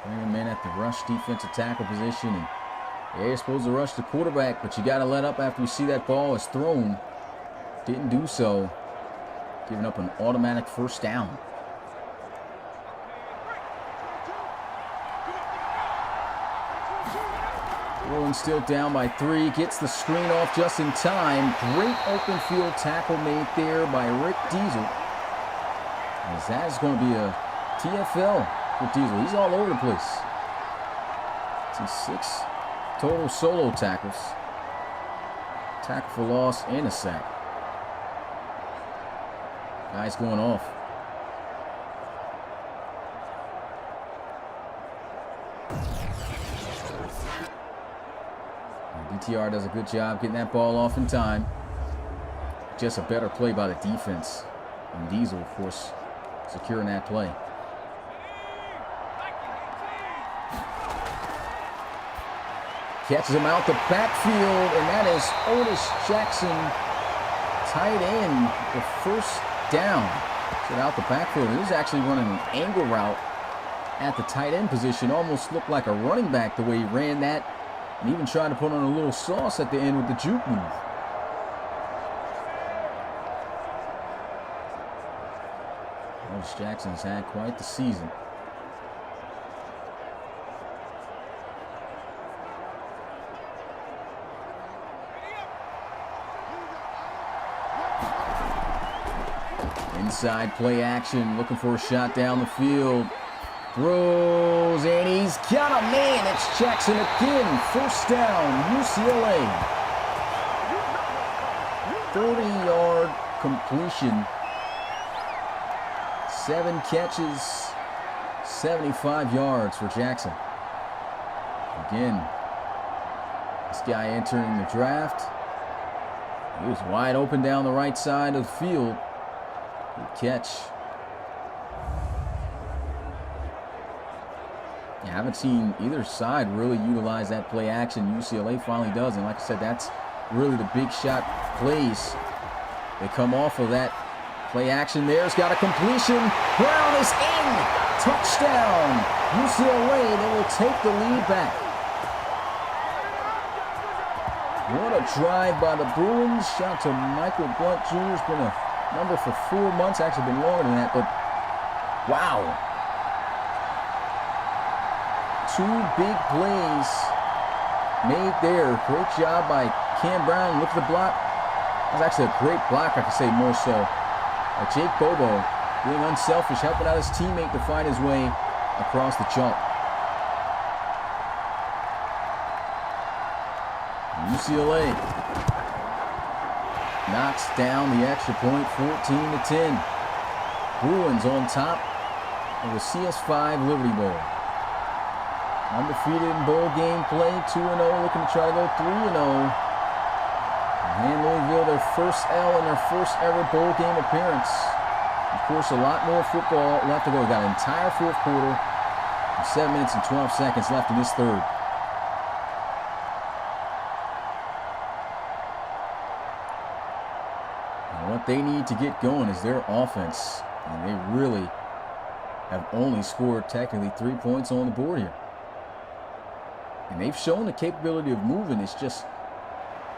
Bring him in at the rush defensive tackle position. And yeah, you're supposed to rush the quarterback, but you got to let up after you see that ball is thrown. Didn't do so. Giving up an automatic 1st down. Rolling still down by 3. Gets the screen off just in time. Great open field tackle made there by Rick Diesel. As that is going to be a TFL for Diesel. He's all over the place. It's 6 total solo tackles. Tackle for loss and a sack. Guys going off. TR does a good job getting that ball off in time. Just a better play by the defense. And Diesel, of course, securing that play. Catches him out the backfield, and that is Otis Jackson, tight end, the first down. So out the backfield. He was actually running an angle route at the tight end position. Almost looked like a running back the way he ran that. And even tried to put on a little sauce at the end with the juke move. Otis Jackson's had quite the season. Inside play action, looking for a shot down the field. Throws, and he's got a man. It's Jackson again. First down, UCLA. 30-yard completion. 7 catches, 75 yards for Jackson. Again, this guy entering the draft. He was wide open down the right side of the field. Good catch. I haven't seen either side really utilize that play action. UCLA finally does, and like I said, that's really the big shot plays. They come off of that play action there. It's got a completion. Brown is in. Touchdown. UCLA, they will take the lead back. What a drive by the Bruins. Shout to Michael Blunt Jr. It's been a number for 4 months. Actually been longer than that, but wow. 2 big plays made there. Great job by Cam Brown. Look at the block. That was actually a great block, I could say more so. Jake Bobo being unselfish, helping out his teammate to find his way across the chalk. UCLA knocks down the extra point, 14-10. Bruins on top of the CS5 Liberty Bowl. Undefeated in bowl game play, 2-0, looking to try to go 3-0. And Louisville, their first L in their first ever bowl game appearance. Of course, a lot more football left to go. We've got an entire fourth quarter, 7 minutes and 12 seconds left in this third. And what they need to get going is their offense. And they really have only scored technically 3 points on the board here. And they've shown the capability of moving. It's just,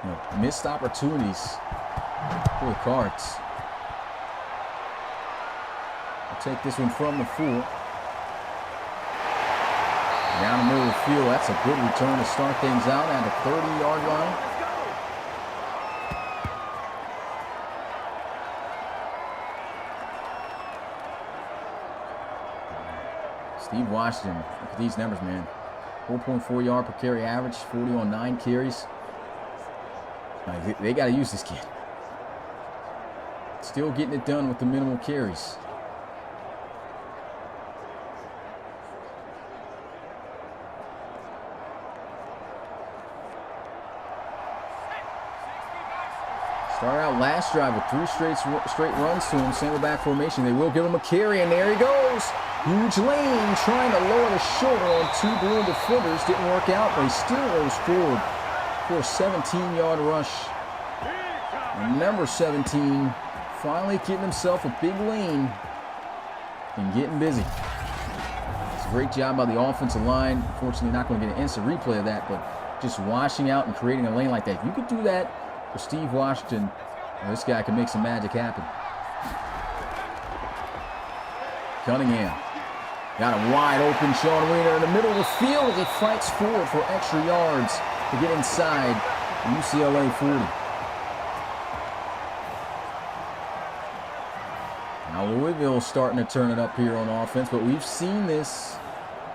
you know, missed opportunities for the Cards. I'll take this one from the 4. Down the middle of the field. That's a good return to start things out at the 30-yard line. Steve Washington, look at these numbers, man. 4.4 yard per carry average, 40 on 9 carries. They got to use this kid. Still getting it done with the minimal carries. Start out last drive with 3 straight runs to him. Single back formation. They will give him a carry, and there he goes. Huge lane, trying to lower the shoulder on 2 Bruin defenders. Didn't work out, but he still goes forward for a 17-yard rush. And number 17 finally getting himself a big lane and getting busy. It's a great job by the offensive line. Unfortunately, not going to get an instant replay of that, but just washing out and creating a lane like that. If you could do that for Steve Washington, well, this guy can make some magic happen. Cunningham got a wide open Sean Weiner in the middle of the field as he fights forward for extra yards to get inside the UCLA 40. Now Louisville starting to turn it up here on offense, but we've seen this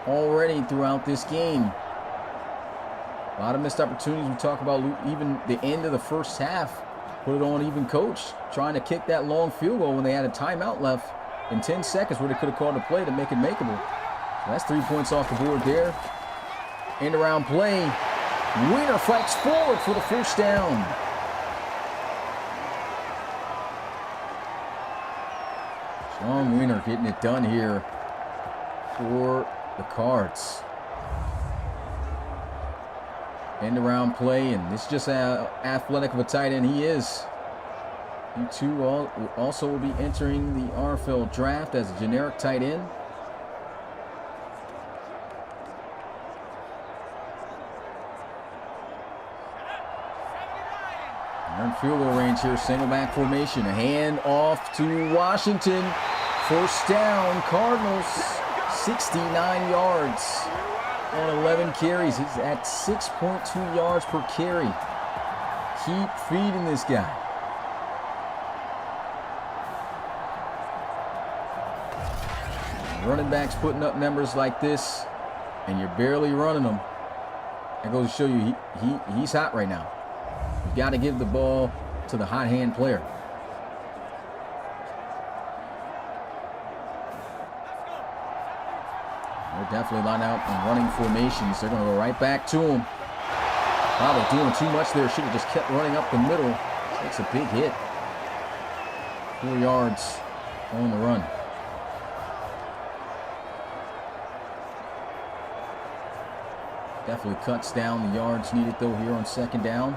already throughout this game. A lot of missed opportunities. We talk about even the end of the first half. Put it on even coach, trying to kick that long field goal when they had a timeout left in 10 seconds where they could have called a play to make it makeable. So that's 3 points off the board there. End around play. Weiner fights forward for the first down. Sean Weiner getting it done here for the Cards. End around play, and this is just how athletic of a tight end he is. He too also will be entering the RFL draft as a generic tight end. They're in field goal range here, single back formation. A hand off to Washington. First down, Cardinals, 69 yards on 11 carries. He's at 6.2 yards per carry. Keep feeding this guy. Running backs putting up numbers like this, and you're barely running them. That goes to show you he's hot right now. You got to give the ball to the hot hand player. They're definitely lined out in running formations. They're going to go right back to him. Probably doing too much there. Should have just kept running up the middle. Takes a big hit. 4 yards on the run. Definitely cuts down the yards needed though here on second down.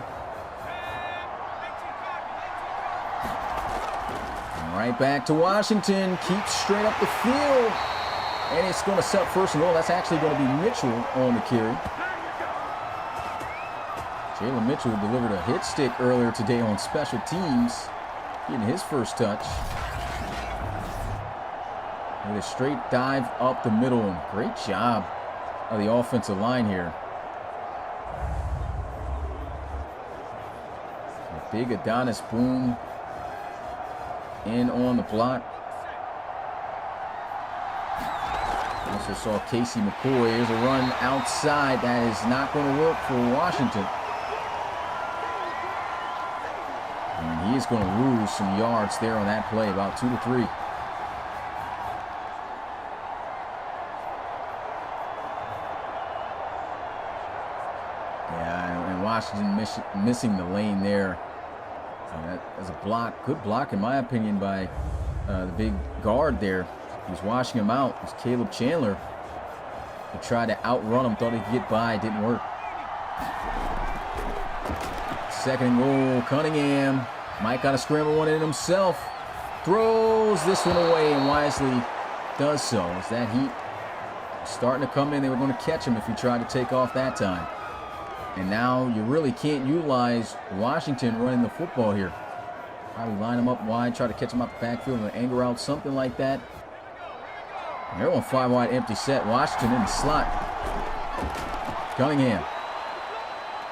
And right back to Washington. Keeps straight up the field. And it's going to set first and goal. That's actually going to be Mitchell on the carry. Jalen Mitchell delivered a hit stick earlier today on special teams, getting his first touch. With a straight dive up the middle, and great job of the offensive line here. A big Adonis Boone in on the block. Also saw Casey McCoy. Here's a run outside that is not going to work for Washington. And he is going to lose some yards there on that play, about 2 to 3. Yeah, and Washington missing the lane there. That is a block, good block in my opinion by the big guard there. He was washing him out. It was Caleb Chandler. He tried to outrun him, thought he could get by, it didn't work. Second and goal, Cunningham. Mike got to scramble one in himself. Throws this one away, and wisely does so. As that heat was starting to come in, they were going to catch him if he tried to take off that time. And now you really can't utilize Washington running the football here. Probably line him up wide, try to catch him out the backfield and anger out, something like that. And they're on 5 wide empty set. Washington in the slot. Cunningham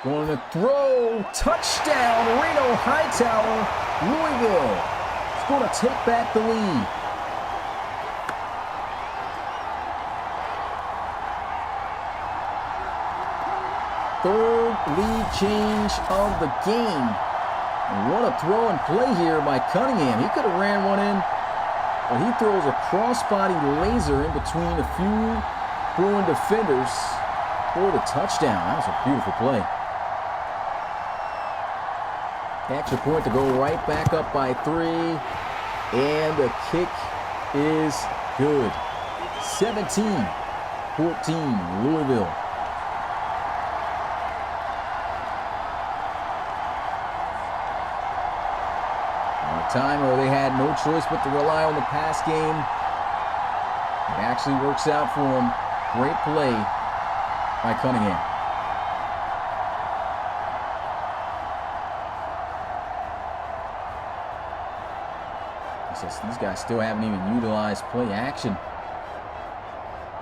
going to throw. Touchdown, Reno Hightower. Louisville is going to take back the lead. Third lead change of the game. And what a throw and play here by Cunningham. He could have ran one in, but he throws a crossbody laser in between a few Bruin defenders for the touchdown. That was a beautiful play. Extra point to go right back up by 3. And the kick is good. 17-14 Louisville. Time where they had no choice but to rely on the pass game. It actually works out for them. Great play by Cunningham. These guys still haven't even utilized play action.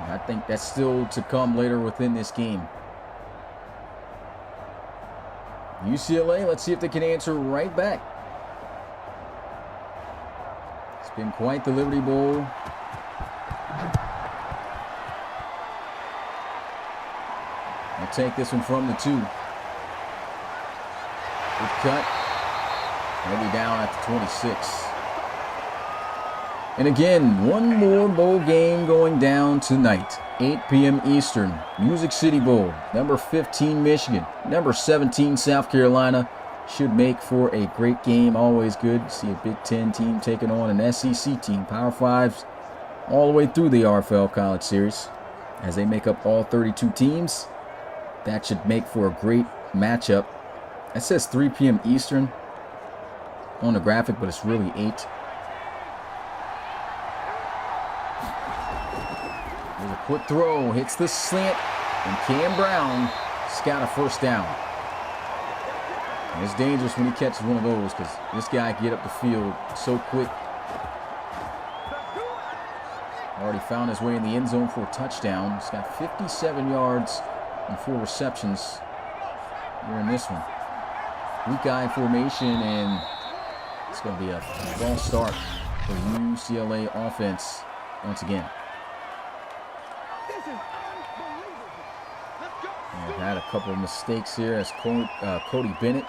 And I think that's still to come later within this game. UCLA, let's see if they can answer right back. Been quite the Liberty Bowl. I'll take this one from the 2. Good cut. They'll be down at the 26. And again, one more bowl game going down tonight. 8 p.m. Eastern. Music City Bowl. Number 15, Michigan. Number 17, South Carolina. Should make for a great game. Always good to see a Big Ten team taking on an SEC team. Power Fives all the way through the RFL College Series. As they make up all 32 teams, that should make for a great matchup. It says 3 p.m. Eastern on the graphic, but it's really 8. There's a quick throw, hits the slant, and Cam Brown's got a first down. And it's dangerous when he catches one of those because this guy can get up the field so quick. Already found his way in the end zone for a touchdown. He's got 57 yards and 4 receptions here in this one. Weak eye formation, and it's going to be a false start for UCLA offense once again. And they've had a couple of mistakes here as Cody Bennett.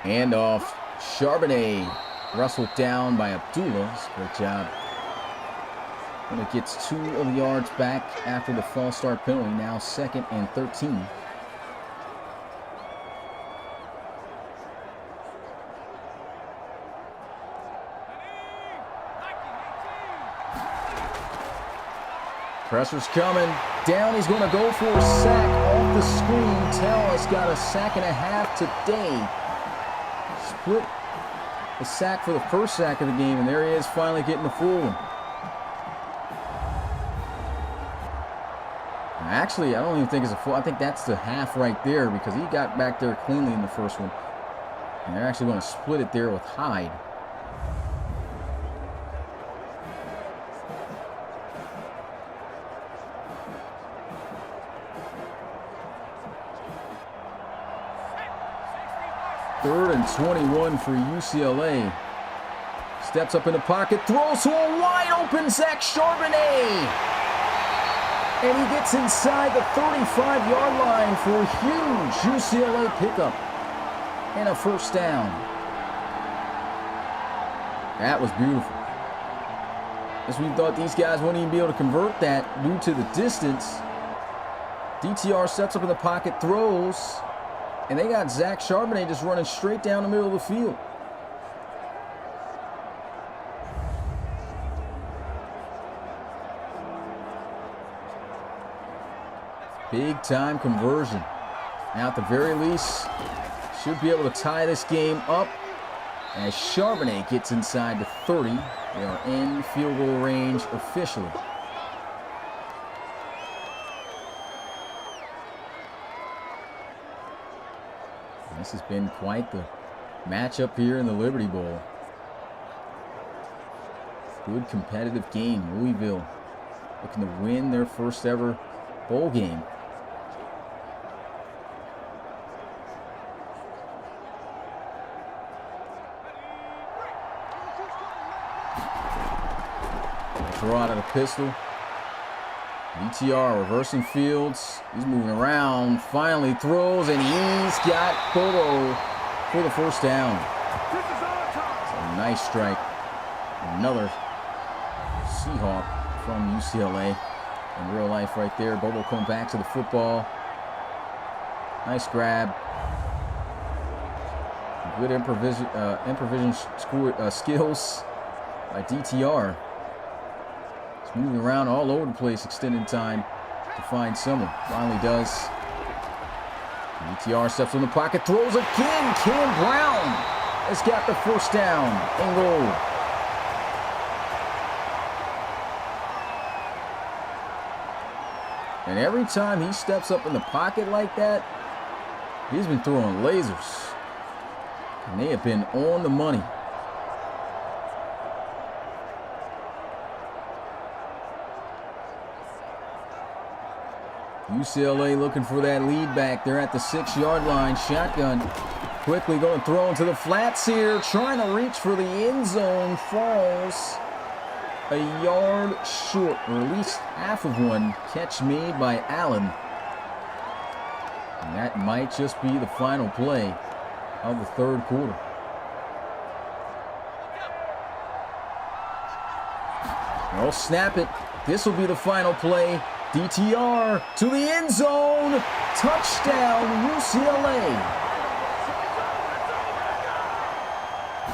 Handoff, Charbonnet wrestled down by Abdullah. Great job. When it gets 2 of the yards back after the false start penalty. Now 2nd and 13. Pressure's coming. Down, he's going to go for a sack off the screen. Tellus got a sack and a half today. Split the sack for the first sack of the game, and there he is finally getting the full one. Actually, I don't even think it's a full. I think that's the half right there because he got back there cleanly in the first one. And they're actually going to split it there with Hyde. Third and 21 for UCLA. Steps up in the pocket, throws to a wide open Zach Charbonnet. And he gets inside the 35-yard line for a huge UCLA pickup and a first down. That was beautiful. As we thought these guys wouldn't even be able to convert that due to the distance. DTR steps up in the pocket, throws. And they got Zach Charbonnet just running straight down the middle of the field. Big time conversion. Now at the very least, should be able to tie this game up as Charbonnet gets inside the 30. They are in field goal range officially. This has been quite the matchup here in the Liberty Bowl. Good competitive game. Louisville looking to win their first ever bowl game. Throw out of the pistol. DTR reversing fields. He's moving around. Finally throws, and he's got Bobo for the first down. It's a nice strike. Another Seahawk from UCLA. In real life right there. Bobo coming back to the football. Nice grab. Good improvisation skills by DTR. Moving around all over the place, extending time to find someone. Finally does. DTR steps in the pocket, throws again. Cam Brown has got the first down and goal. And every time he steps up in the pocket like that, he's been throwing lasers. And they have been on the money. UCLA looking for that lead back. They're at the 6-yard line. Shotgun. Quickly going to throw into the flats here. Trying to reach for the end zone. Falls a yard short, or at least half of one. Catch made by Allen. And that might just be the final play of the third quarter. They'll snap it. This will be the final play. DTR to the end zone. Touchdown, UCLA.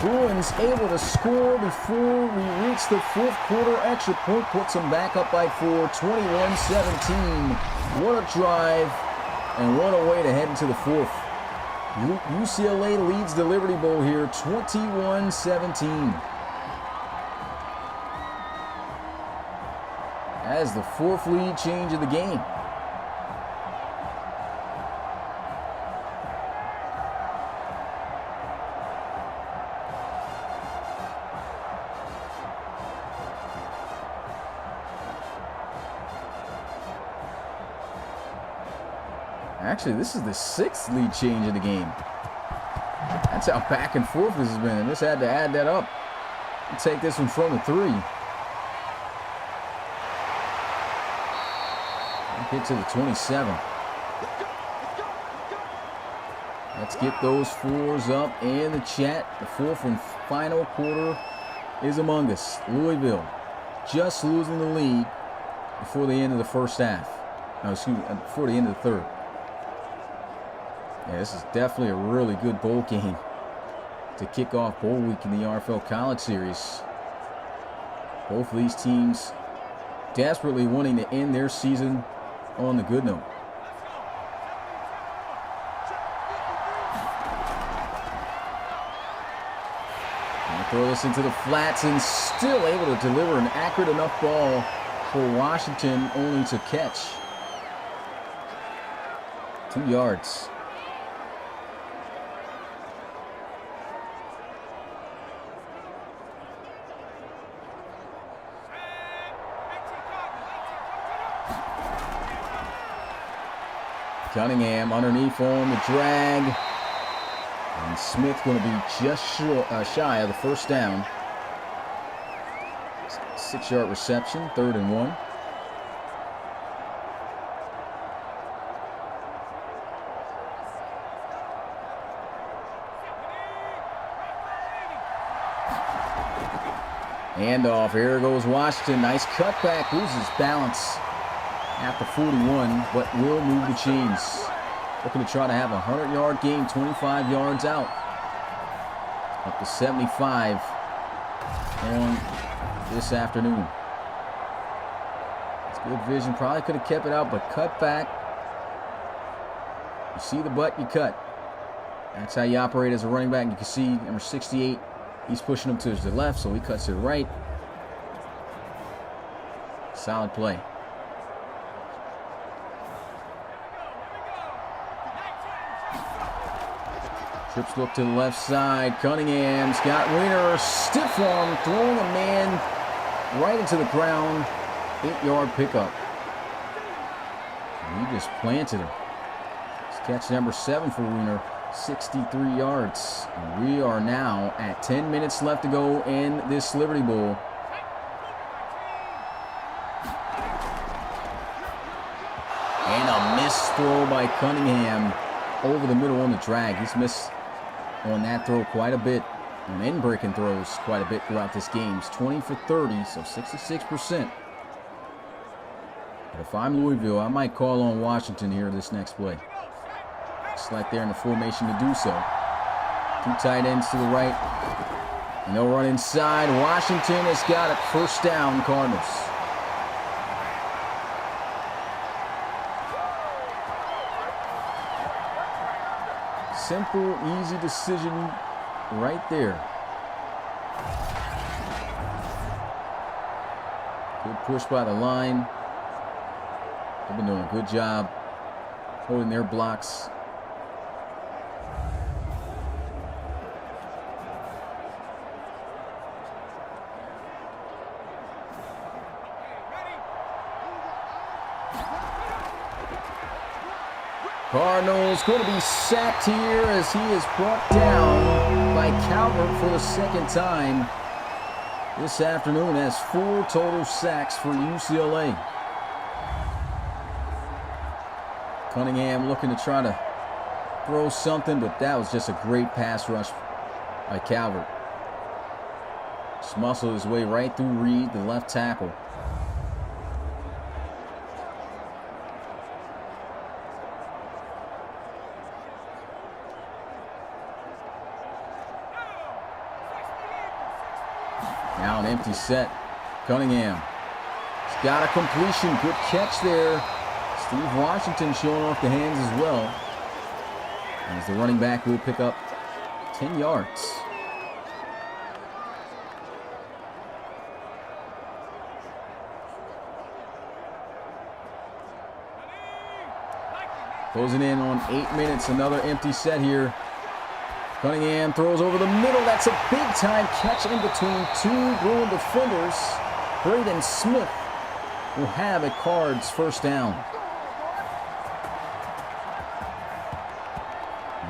Bruins able to score before we reach the fourth quarter. Extra point puts them back up by 4, 21-17. What a drive, and what a way to head into the fourth. UCLA leads the Liberty Bowl here, 21-17. As the fourth lead change of the game. Actually, this is the sixth lead change of the game. That's how back and forth this has been. Just had to add that up and take this one from the 3. Get to the 27. Let's get those 4s up in the chat. The fourth and final quarter is among us. Louisville just losing the lead before the end of the first half. No, excuse me, before the end of the third. Yeah, this is definitely a really good bowl game to kick off bowl week in the RFL College Series. Both of these teams desperately wanting to end their season on the good note. Throw this into the flats and still able to deliver an accurate enough ball for Washington only to catch 2 yards. Cunningham underneath on the drag. And Smith going to be just shy of the first down. 6-yard reception, 3rd and 1. Handoff, here goes Washington. Nice cutback, loses balance at the 41, but will move the chains. Looking to try to have a 100-yard game, 25 yards out. Up to 75 on this afternoon. It's good vision. Probably could have kept it out, but cut back. You see the butt, you cut. That's how you operate as a running back. You can see number 68. He's pushing him to the left, so he cuts to the right. Solid play. Trips look to the left side. Cunningham's got Wiener. Stiff arm, throwing a man right into the ground. 8-yard pickup. And he just planted him. It's catch number 7 for Wiener. 63 yards. And we are now at 10 minutes left to go in this Liberty Bowl. And a missed throw by Cunningham over the middle on the drag. He's missed on that throw quite a bit. And in breaking throws quite a bit throughout this game. He's 20 for 30, so 66%. But if I'm Louisville, I might call on Washington here this next play. Select there in the formation to do so. 2 tight ends to the right. And they'll run inside. Washington has got it. First down, Cardinals. Simple, easy decision right there. Good push by the line. They've been doing a good job holding their blocks. Cardinals going to be sacked here as he is brought down by Calvert for the second time this afternoon. Has 4 total sacks for UCLA. Cunningham looking to try to throw something, but that was just a great pass rush by Calvert. Just muscled his way right through Reed, the left tackle. Now an empty set. Cunningham. He's got a completion. Good catch there. Steve Washington showing off the hands as well. As the running back will pick up 10 yards. Closing in on 8 minutes. Another empty set here. Cunningham throws over the middle. That's a big-time catch in between 2 Bruin defenders. Braden Smith will have a Cards first down.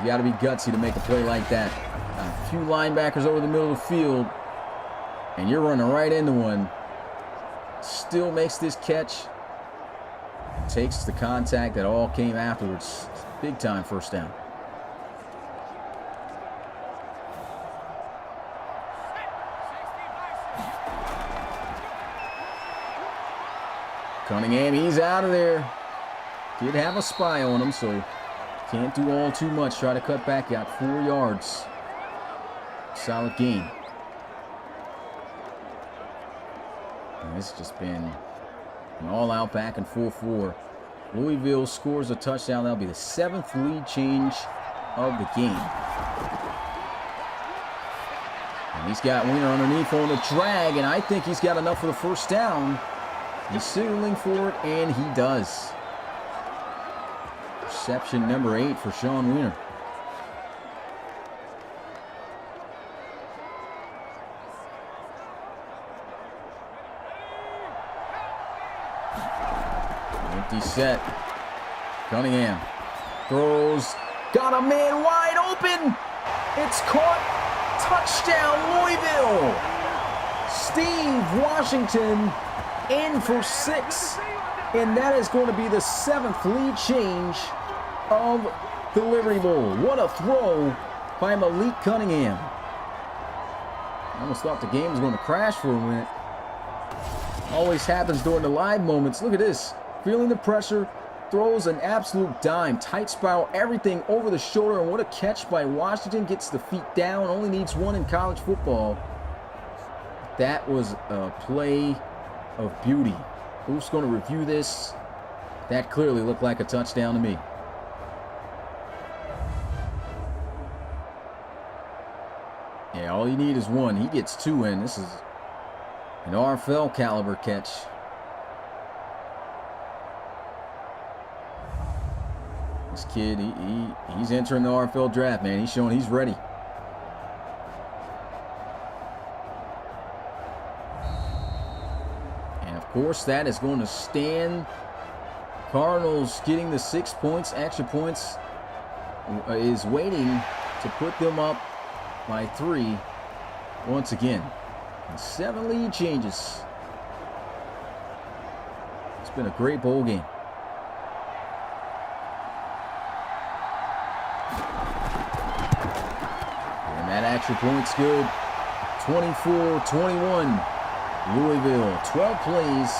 You got to be gutsy to make a play like that. A few linebackers over the middle of the field, and you're running right into one. Still makes this catch. Takes the contact that all came afterwards. Big-time first down. Cunningham, he's out of there. Did have a spy on him, so can't do all too much. Try to cut back. Got 4 yards. Solid gain. And this has just been an all-out back and forth for Louisville. Scores a touchdown. That'll be the 7th lead change of the game. And he's got Weiner underneath on the drag, and I think he's got enough for the first down. He's signaling for it, and he does. Reception number 8 for Sean Weiner. Empty set. Cunningham throws. Got a man wide open. It's caught. Touchdown, Louisville. Steve Washington in for 6, and that is going to be the 7th lead change of the Liberty Bowl. What a throw by Malik Cunningham. I almost thought the game was going to crash for a minute. Always happens during the live moments. Look at this. Feeling the pressure, throws an absolute dime. Tight spiral, everything over the shoulder, and what a catch by Washington. Gets the feet down, only needs 1 in college football. That was a play of beauty. Who's going to review this? That clearly looked like a touchdown to me. Yeah, all you need is 1. He gets 2 in. This is an RFL caliber catch. This kid, he's entering the RFL draft, man. He's showing he's ready. Of course, that is going to stand. Cardinals getting the 6 points. Extra points is waiting to put them up by 3 once again. And 7 lead changes. It's been a great bowl game. And that extra point's good. 24-21. Louisville, 12 plays,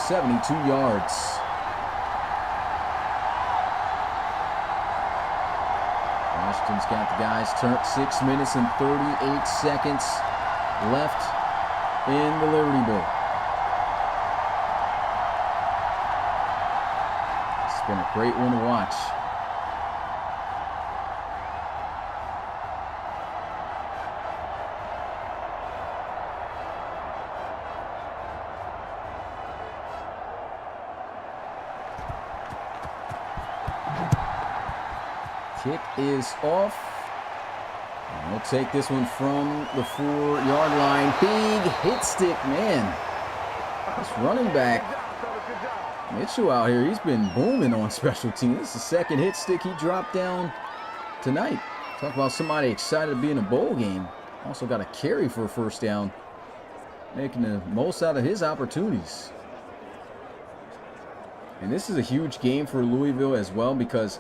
72 yards. Washington's got the guys turned. 6 minutes and 38 seconds left in the Liberty Bowl. It's been a great one to watch. Kick is off. And we'll take this one from the 4-yard line. Big hit stick, man. This running back Mitchell out here, he's been booming on special teams. This is the second hit stick he dropped down tonight. Talk about somebody excited to be in a bowl game. Also got a carry for a first down. Making the most out of his opportunities. And this is a huge game for Louisville as well because,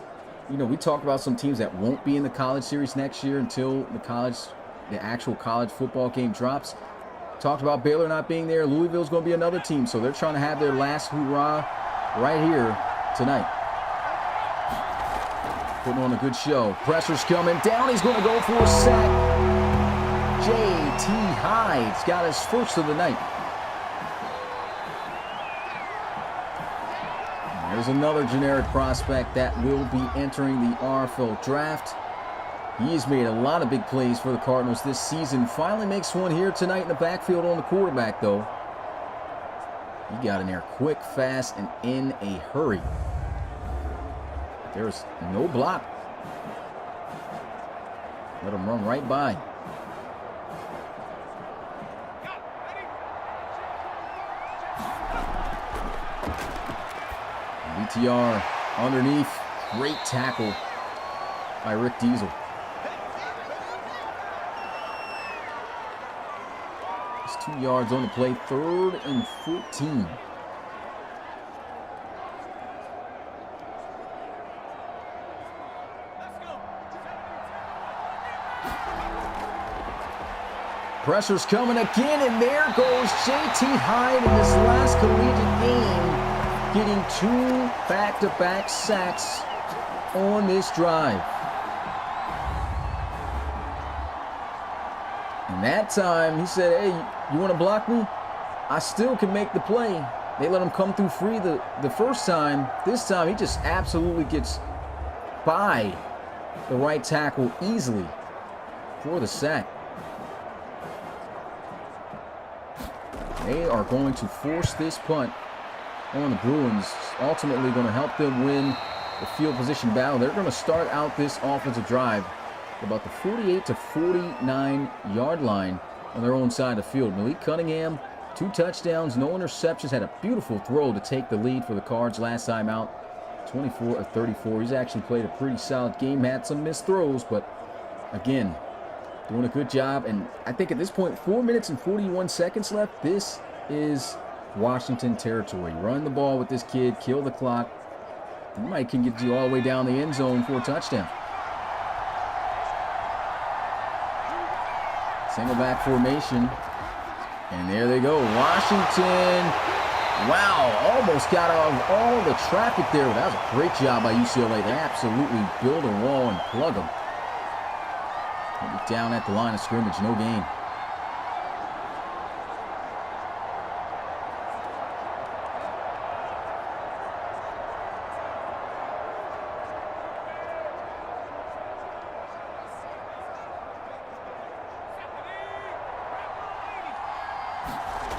you know, we talked about some teams that won't be in the college series next year until the actual college football game drops. Talked about Baylor not being there. Louisville's going to be another team, so they're trying to have their last hoorah right here tonight. Putting on a good show. Pressure's coming down. He's going to go for a sack. J.T. Hyde's got his first of the night. And there's another generic prospect that will be entering the RFL draft. He's made a lot of big plays for the Cardinals this season. Finally makes one here tonight in the backfield on the quarterback, though. He got in there quick, fast, and in a hurry. There's no block. Let him run right by. BTR underneath. Great tackle by Rick Diesel. It's 2 yards on the play. 3rd and 14. Pressure's coming again, and there goes J.T. Hyde in this last collegiate game, getting 2 back-to-back sacks on this drive. And that time, he said, hey, you want to block me? I still can make the play. They let him come through free the first time. This time, he just absolutely gets by the right tackle easily for the sack. They are going to force this punt on the Bruins, ultimately going to help them win the field position battle. They're going to start out this offensive drive about the 48 to 49 yard line on their own side of the field. Malik Cunningham, 2 touchdowns, no interceptions, had a beautiful throw to take the lead for the Cards last time out. 24 of 34. He's actually played a pretty solid game, had some missed throws, but again, doing a good job. And I think at this point, 4 minutes and 41 seconds left. This is Washington territory. Run the ball with this kid, kill the clock. He might can get you all the way down the end zone for a touchdown. Single back formation. And there they go. Washington. Wow, almost got out of all the traffic there. That was a great job by UCLA. They absolutely build a wall and plug them. Down at the line of scrimmage, no gain.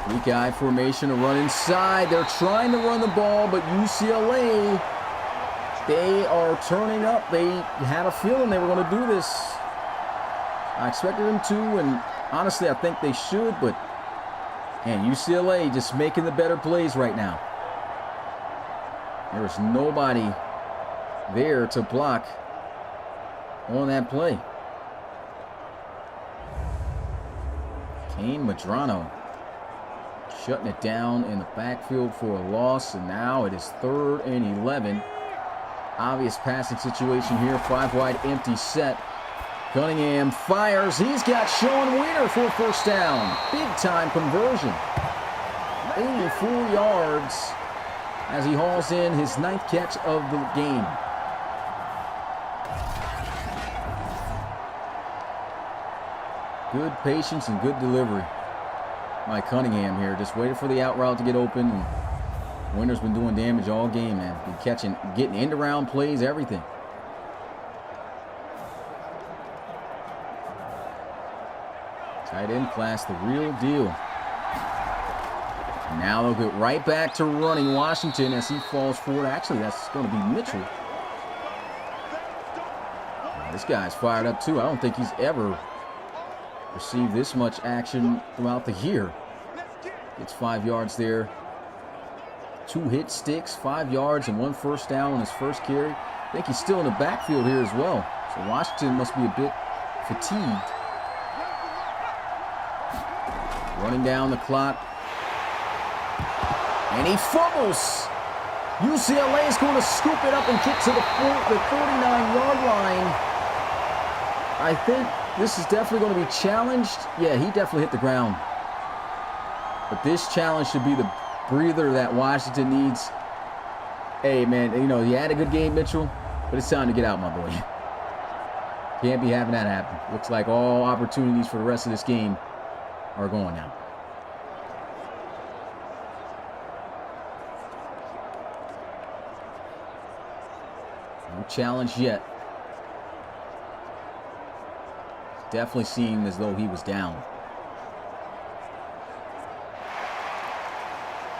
Weak eye formation to run inside. They're trying to run the ball, but UCLA, they are turning up. They had a feeling they were going to do this. I expected them to, and honestly, I think they should, but man, UCLA just making the better plays right now. There was nobody there to block on that play. Kane Madrano shutting it down in the backfield for a loss, and now it is 3rd and 11. Obvious passing situation here, 5 wide empty set. Cunningham fires. He's got Sean Wiener for a first down. Big time conversion. 84 yards as he hauls in his 9th catch of the game. Good patience and good delivery by Cunningham here. Just waited for the out route to get open. And Wiener's been doing damage all game, man. Been catching, getting end around plays, everything. Tight end class, the real deal. Now they'll get right back to running Washington as he falls forward. Actually, that's going to be Mitchell. This guy's fired up too. I don't think he's ever received this much action throughout the year. Gets 5 yards there. 2 hit sticks, 5 yards, and 1 first down on his first carry. I think he's still in the backfield here as well. So Washington must be a bit fatigued. Running down the clock. And he fumbles. UCLA is going to scoop it up and get to the 49-yard line. I think this is definitely going to be challenged. Yeah, he definitely hit the ground. But this challenge should be the breather that Washington needs. Hey, man, you know, you had a good game, Mitchell, but it's time to get out, my boy. Can't be having that happen. Looks like all opportunities for the rest of this game are gone now. No challenge yet. Definitely seemed as though he was down.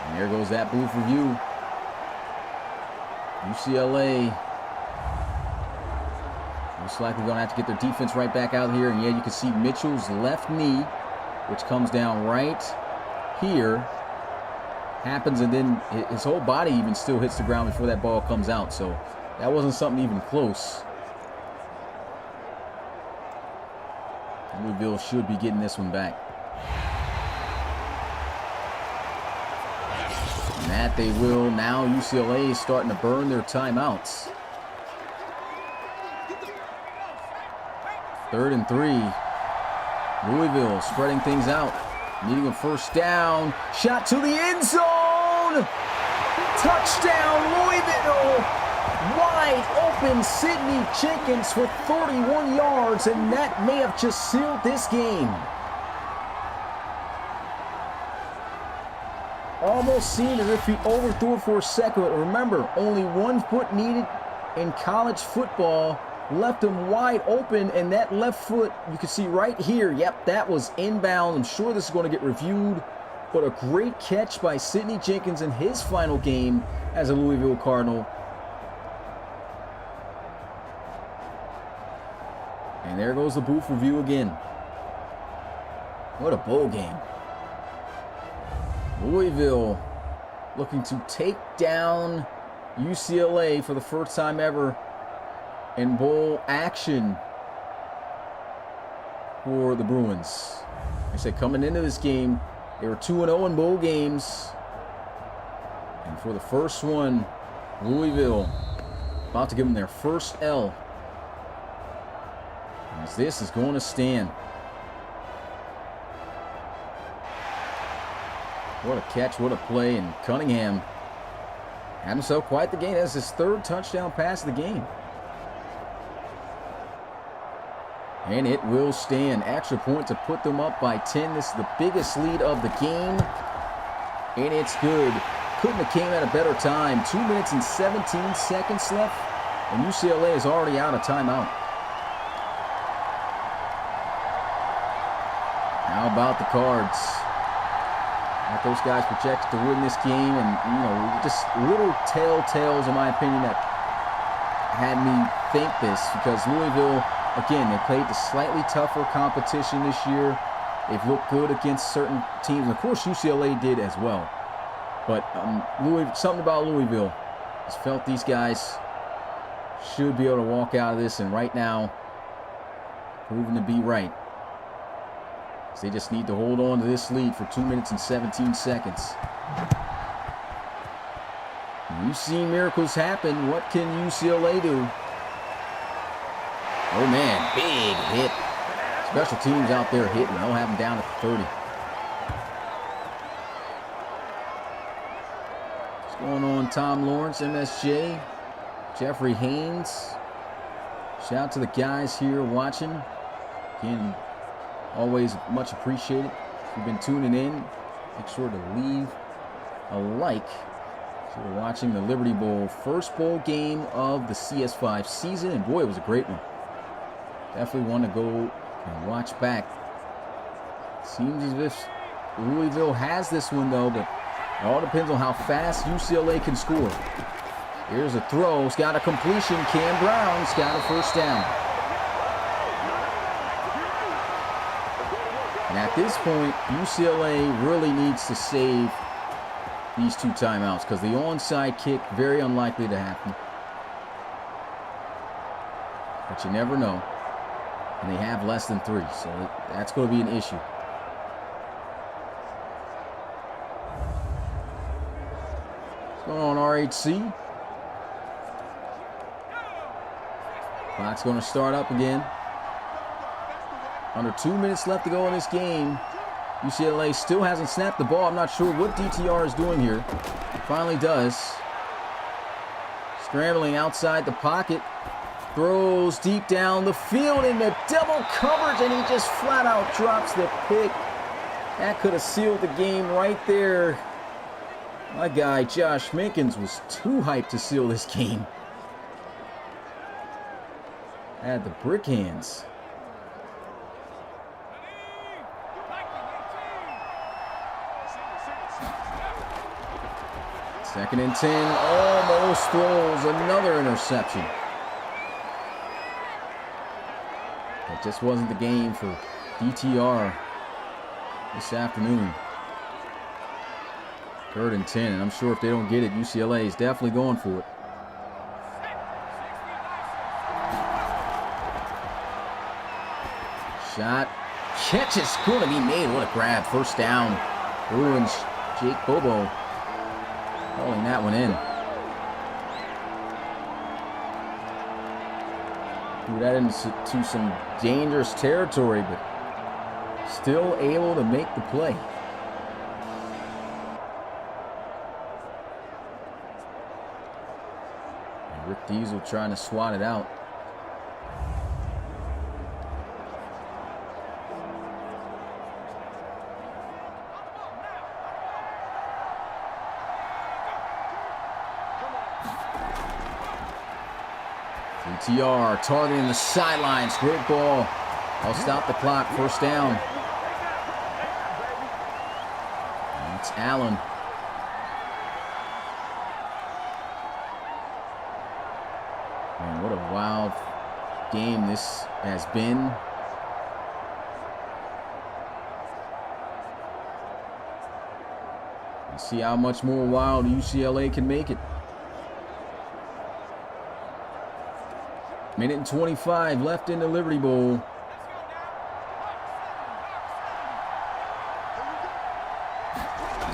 And there goes that booth review. UCLA most likely going to have to get their defense right back out here. And yeah, you can see Mitchell's left knee, which comes down right here, happens, and then his whole body even still hits the ground before that ball comes out. So that wasn't something even close. Louisville should be getting this one back. And that they will. Now UCLA is starting to burn their timeouts. 3rd and 3. Louisville spreading things out. Needing a first down. Shot to the end zone. Touchdown Louisville. Wide open Sidney Jenkins for 31 yards, and that may have just sealed this game. Almost seemed as if he overthrew it for a second, but remember, only 1 foot needed in college football. Left him wide open, and that left foot, you can see right here, yep, that was inbound. I'm sure this is going to get reviewed, but a great catch by Sidney Jenkins in his final game as a Louisville Cardinal. And there goes the booth review again. What a bowl game. Louisville looking to take down UCLA for the first time ever in bowl action for the Bruins. Like I said, coming into this game, they were 2-0 in bowl games. And for the first one, Louisville about to give them their first L. As this is going to stand. What a catch, what a play, and Cunningham had himself quite the game. That's his 3rd touchdown pass of the game. And it will stand. Extra point to put them up by 10. This is the biggest lead of the game. And it's good. Couldn't have came at a better time. 2 minutes and 17 seconds left. And UCLA is already out of timeout. How about the Cards? Got those guys projected to win this game, and you know, just little telltales, in my opinion, that had me think this, because Louisville, again, they played the slightly tougher competition this year. They've looked good against certain teams, and of course UCLA did as well. But something about Louisville, just felt these guys should be able to walk out of this, and right now, proven to be right. They just need to hold on to this lead for 2 minutes and 17 seconds. You've seen miracles happen. What can UCLA do? Oh, man, big hit. Special teams out there hitting. They'll have them down at the 30. What's going on, Tom Lawrence, MSJ, Jeffrey Haynes. Shout out to the guys here watching. Again, always much appreciated. If you've been tuning in, make sure to leave a like. So we're watching the Liberty Bowl, first bowl game of the CS5 season, and boy, it was a great one. Definitely want to go and watch back. Seems as if Louisville has this one though, but it all depends on how fast UCLA can score. Here's a throw. It's got a completion. Cam Brown's got a first down. And at this point, UCLA really needs to save these 2 timeouts, because the onside kick, very unlikely to happen. But you never know. And they have less than 3, so that's going to be an issue. What's going on, RHC? Clock's going to start up again. Under 2 minutes left to go in this game. UCLA still hasn't snapped the ball. I'm not sure what DTR is doing here. It finally does. Scrambling outside the pocket. Throws deep down the field in the double coverage, and he just flat out drops the pick. That could have sealed the game right there. My guy, Josh Minkins, was too hyped to seal this game. Had the brick hands. Second and 10, almost throws another interception. It just wasn't the game for DTR this afternoon. 3rd and 10, and I'm sure if they don't get it, UCLA is definitely going for it. Shot. Catch is going to be made. What a grab. First down. Bruins. Jake Bobo hauling that one in. Threw that into some dangerous territory, but still able to make the play. And Rick Diesel trying to swat it out. DTR targeting the sidelines. Great ball. I'll stop the clock. First down. And it's Allen. Man, what a wild game this has been. Let's see how much more wild UCLA can make it. Minute and 25 left in the Liberty Bowl.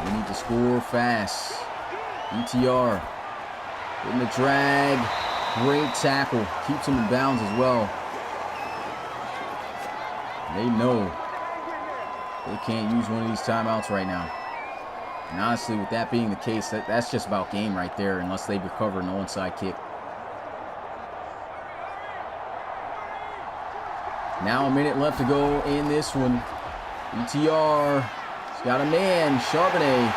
We need to score fast. ETR getting the drag. Great tackle. Keeps him in bounds as well. They know they can't use one of these timeouts right now. And honestly, with that being the case, that's just about game right there, unless they recover an onside kick. Now a minute left to go in this one. ETR has got a man. Charbonnet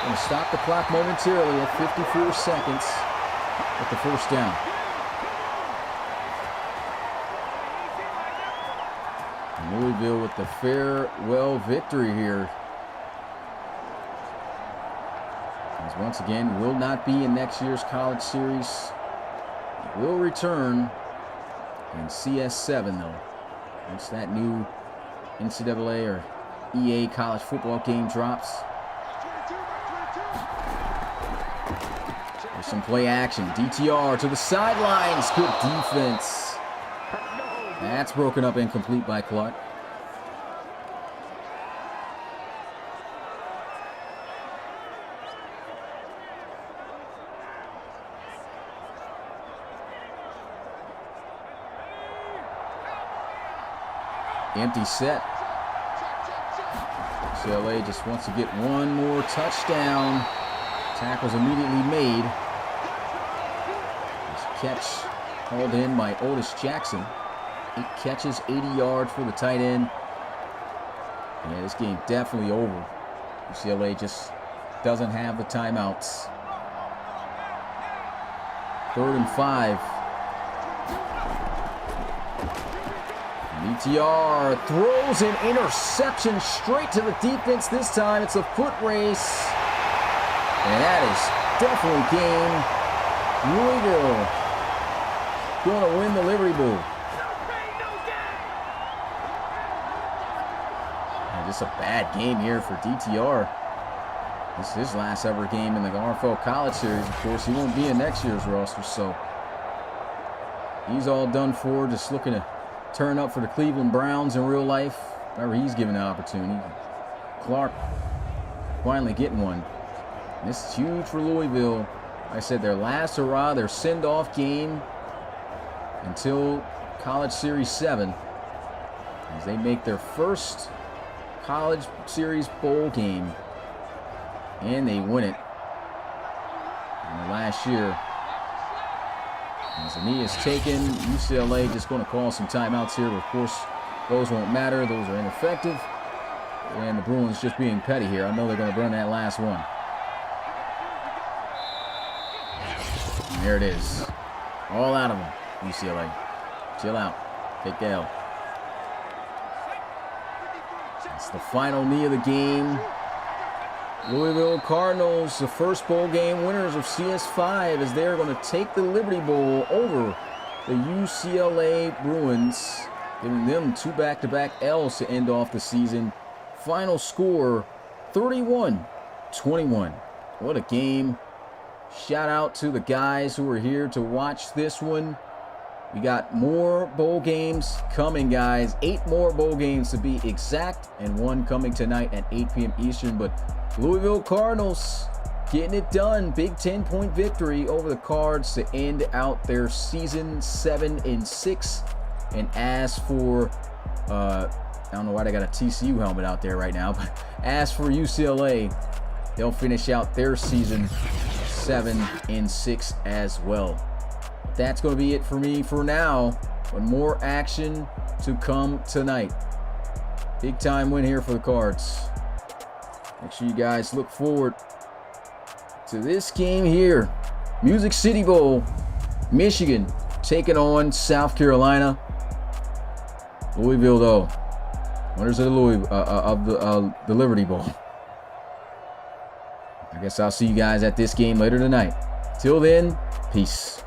going to stop the clock momentarily at 54 seconds with the first down. And Louisville with the farewell victory here. As once again, will not be in next year's College Series. It will return in CS7 though. Once that new NCAA or EA college football game drops. There's some play action. DTR to the sidelines. Good defense. That's broken up incomplete by Clark. Empty set. UCLA just wants to get one more touchdown. Tackle's immediately made. This catch hauled in by Otis Jackson. 8 catches, 80 yards for the tight end. Yeah, this game definitely over. UCLA just doesn't have the timeouts. 3rd and 5. ETR throws an interception straight to the defense. This time it's a foot race. And that is definitely game. Louisville going to win the Liberty Bowl. And just a bad game here for DTR. This is his last ever game in the RFL College Series. Of course, he won't be in next year's roster, so he's all done for. Just looking to turn up for the Cleveland Browns in real life. Whenever he's given the opportunity. Clark finally getting one. And this is huge for Louisville. Like I said, their last hurrah, their send-off game until College Series 7. As they make their first College Series bowl game. And they win it in the last year. As the knee is taken, UCLA just going to call some timeouts here. But of course, those won't matter. Those are ineffective. And the Bruins just being petty here. I know they're going to run that last one. And there it is. All out of them, UCLA. Chill out. Take the L. That's the final knee of the game. Louisville Cardinals, the first bowl game winners of CS5, as they're going to take the Liberty Bowl over the UCLA Bruins, giving them 2 back-to-back L's to end off the season. Final score, 31-21. What a game. Shout out to the guys who were here to watch this one. We got more bowl games coming, guys. 8 more bowl games to be exact, and one coming tonight at 8 p.m. Eastern. But Louisville Cardinals getting it done. Big 10-point victory over the Cards to end out their season 7-6. And as for, I don't know why they got a TCU helmet out there right now, but as for UCLA, they'll finish out their season 7-6 as well. That's going to be it for me for now, but more action to come tonight. Big time win here for the Cards. Make sure you guys look forward to this game here. Music City Bowl, Michigan taking on South Carolina. Louisville, though, winners of the Liberty Bowl. I guess I'll see you guys at this game later tonight. Till then, peace.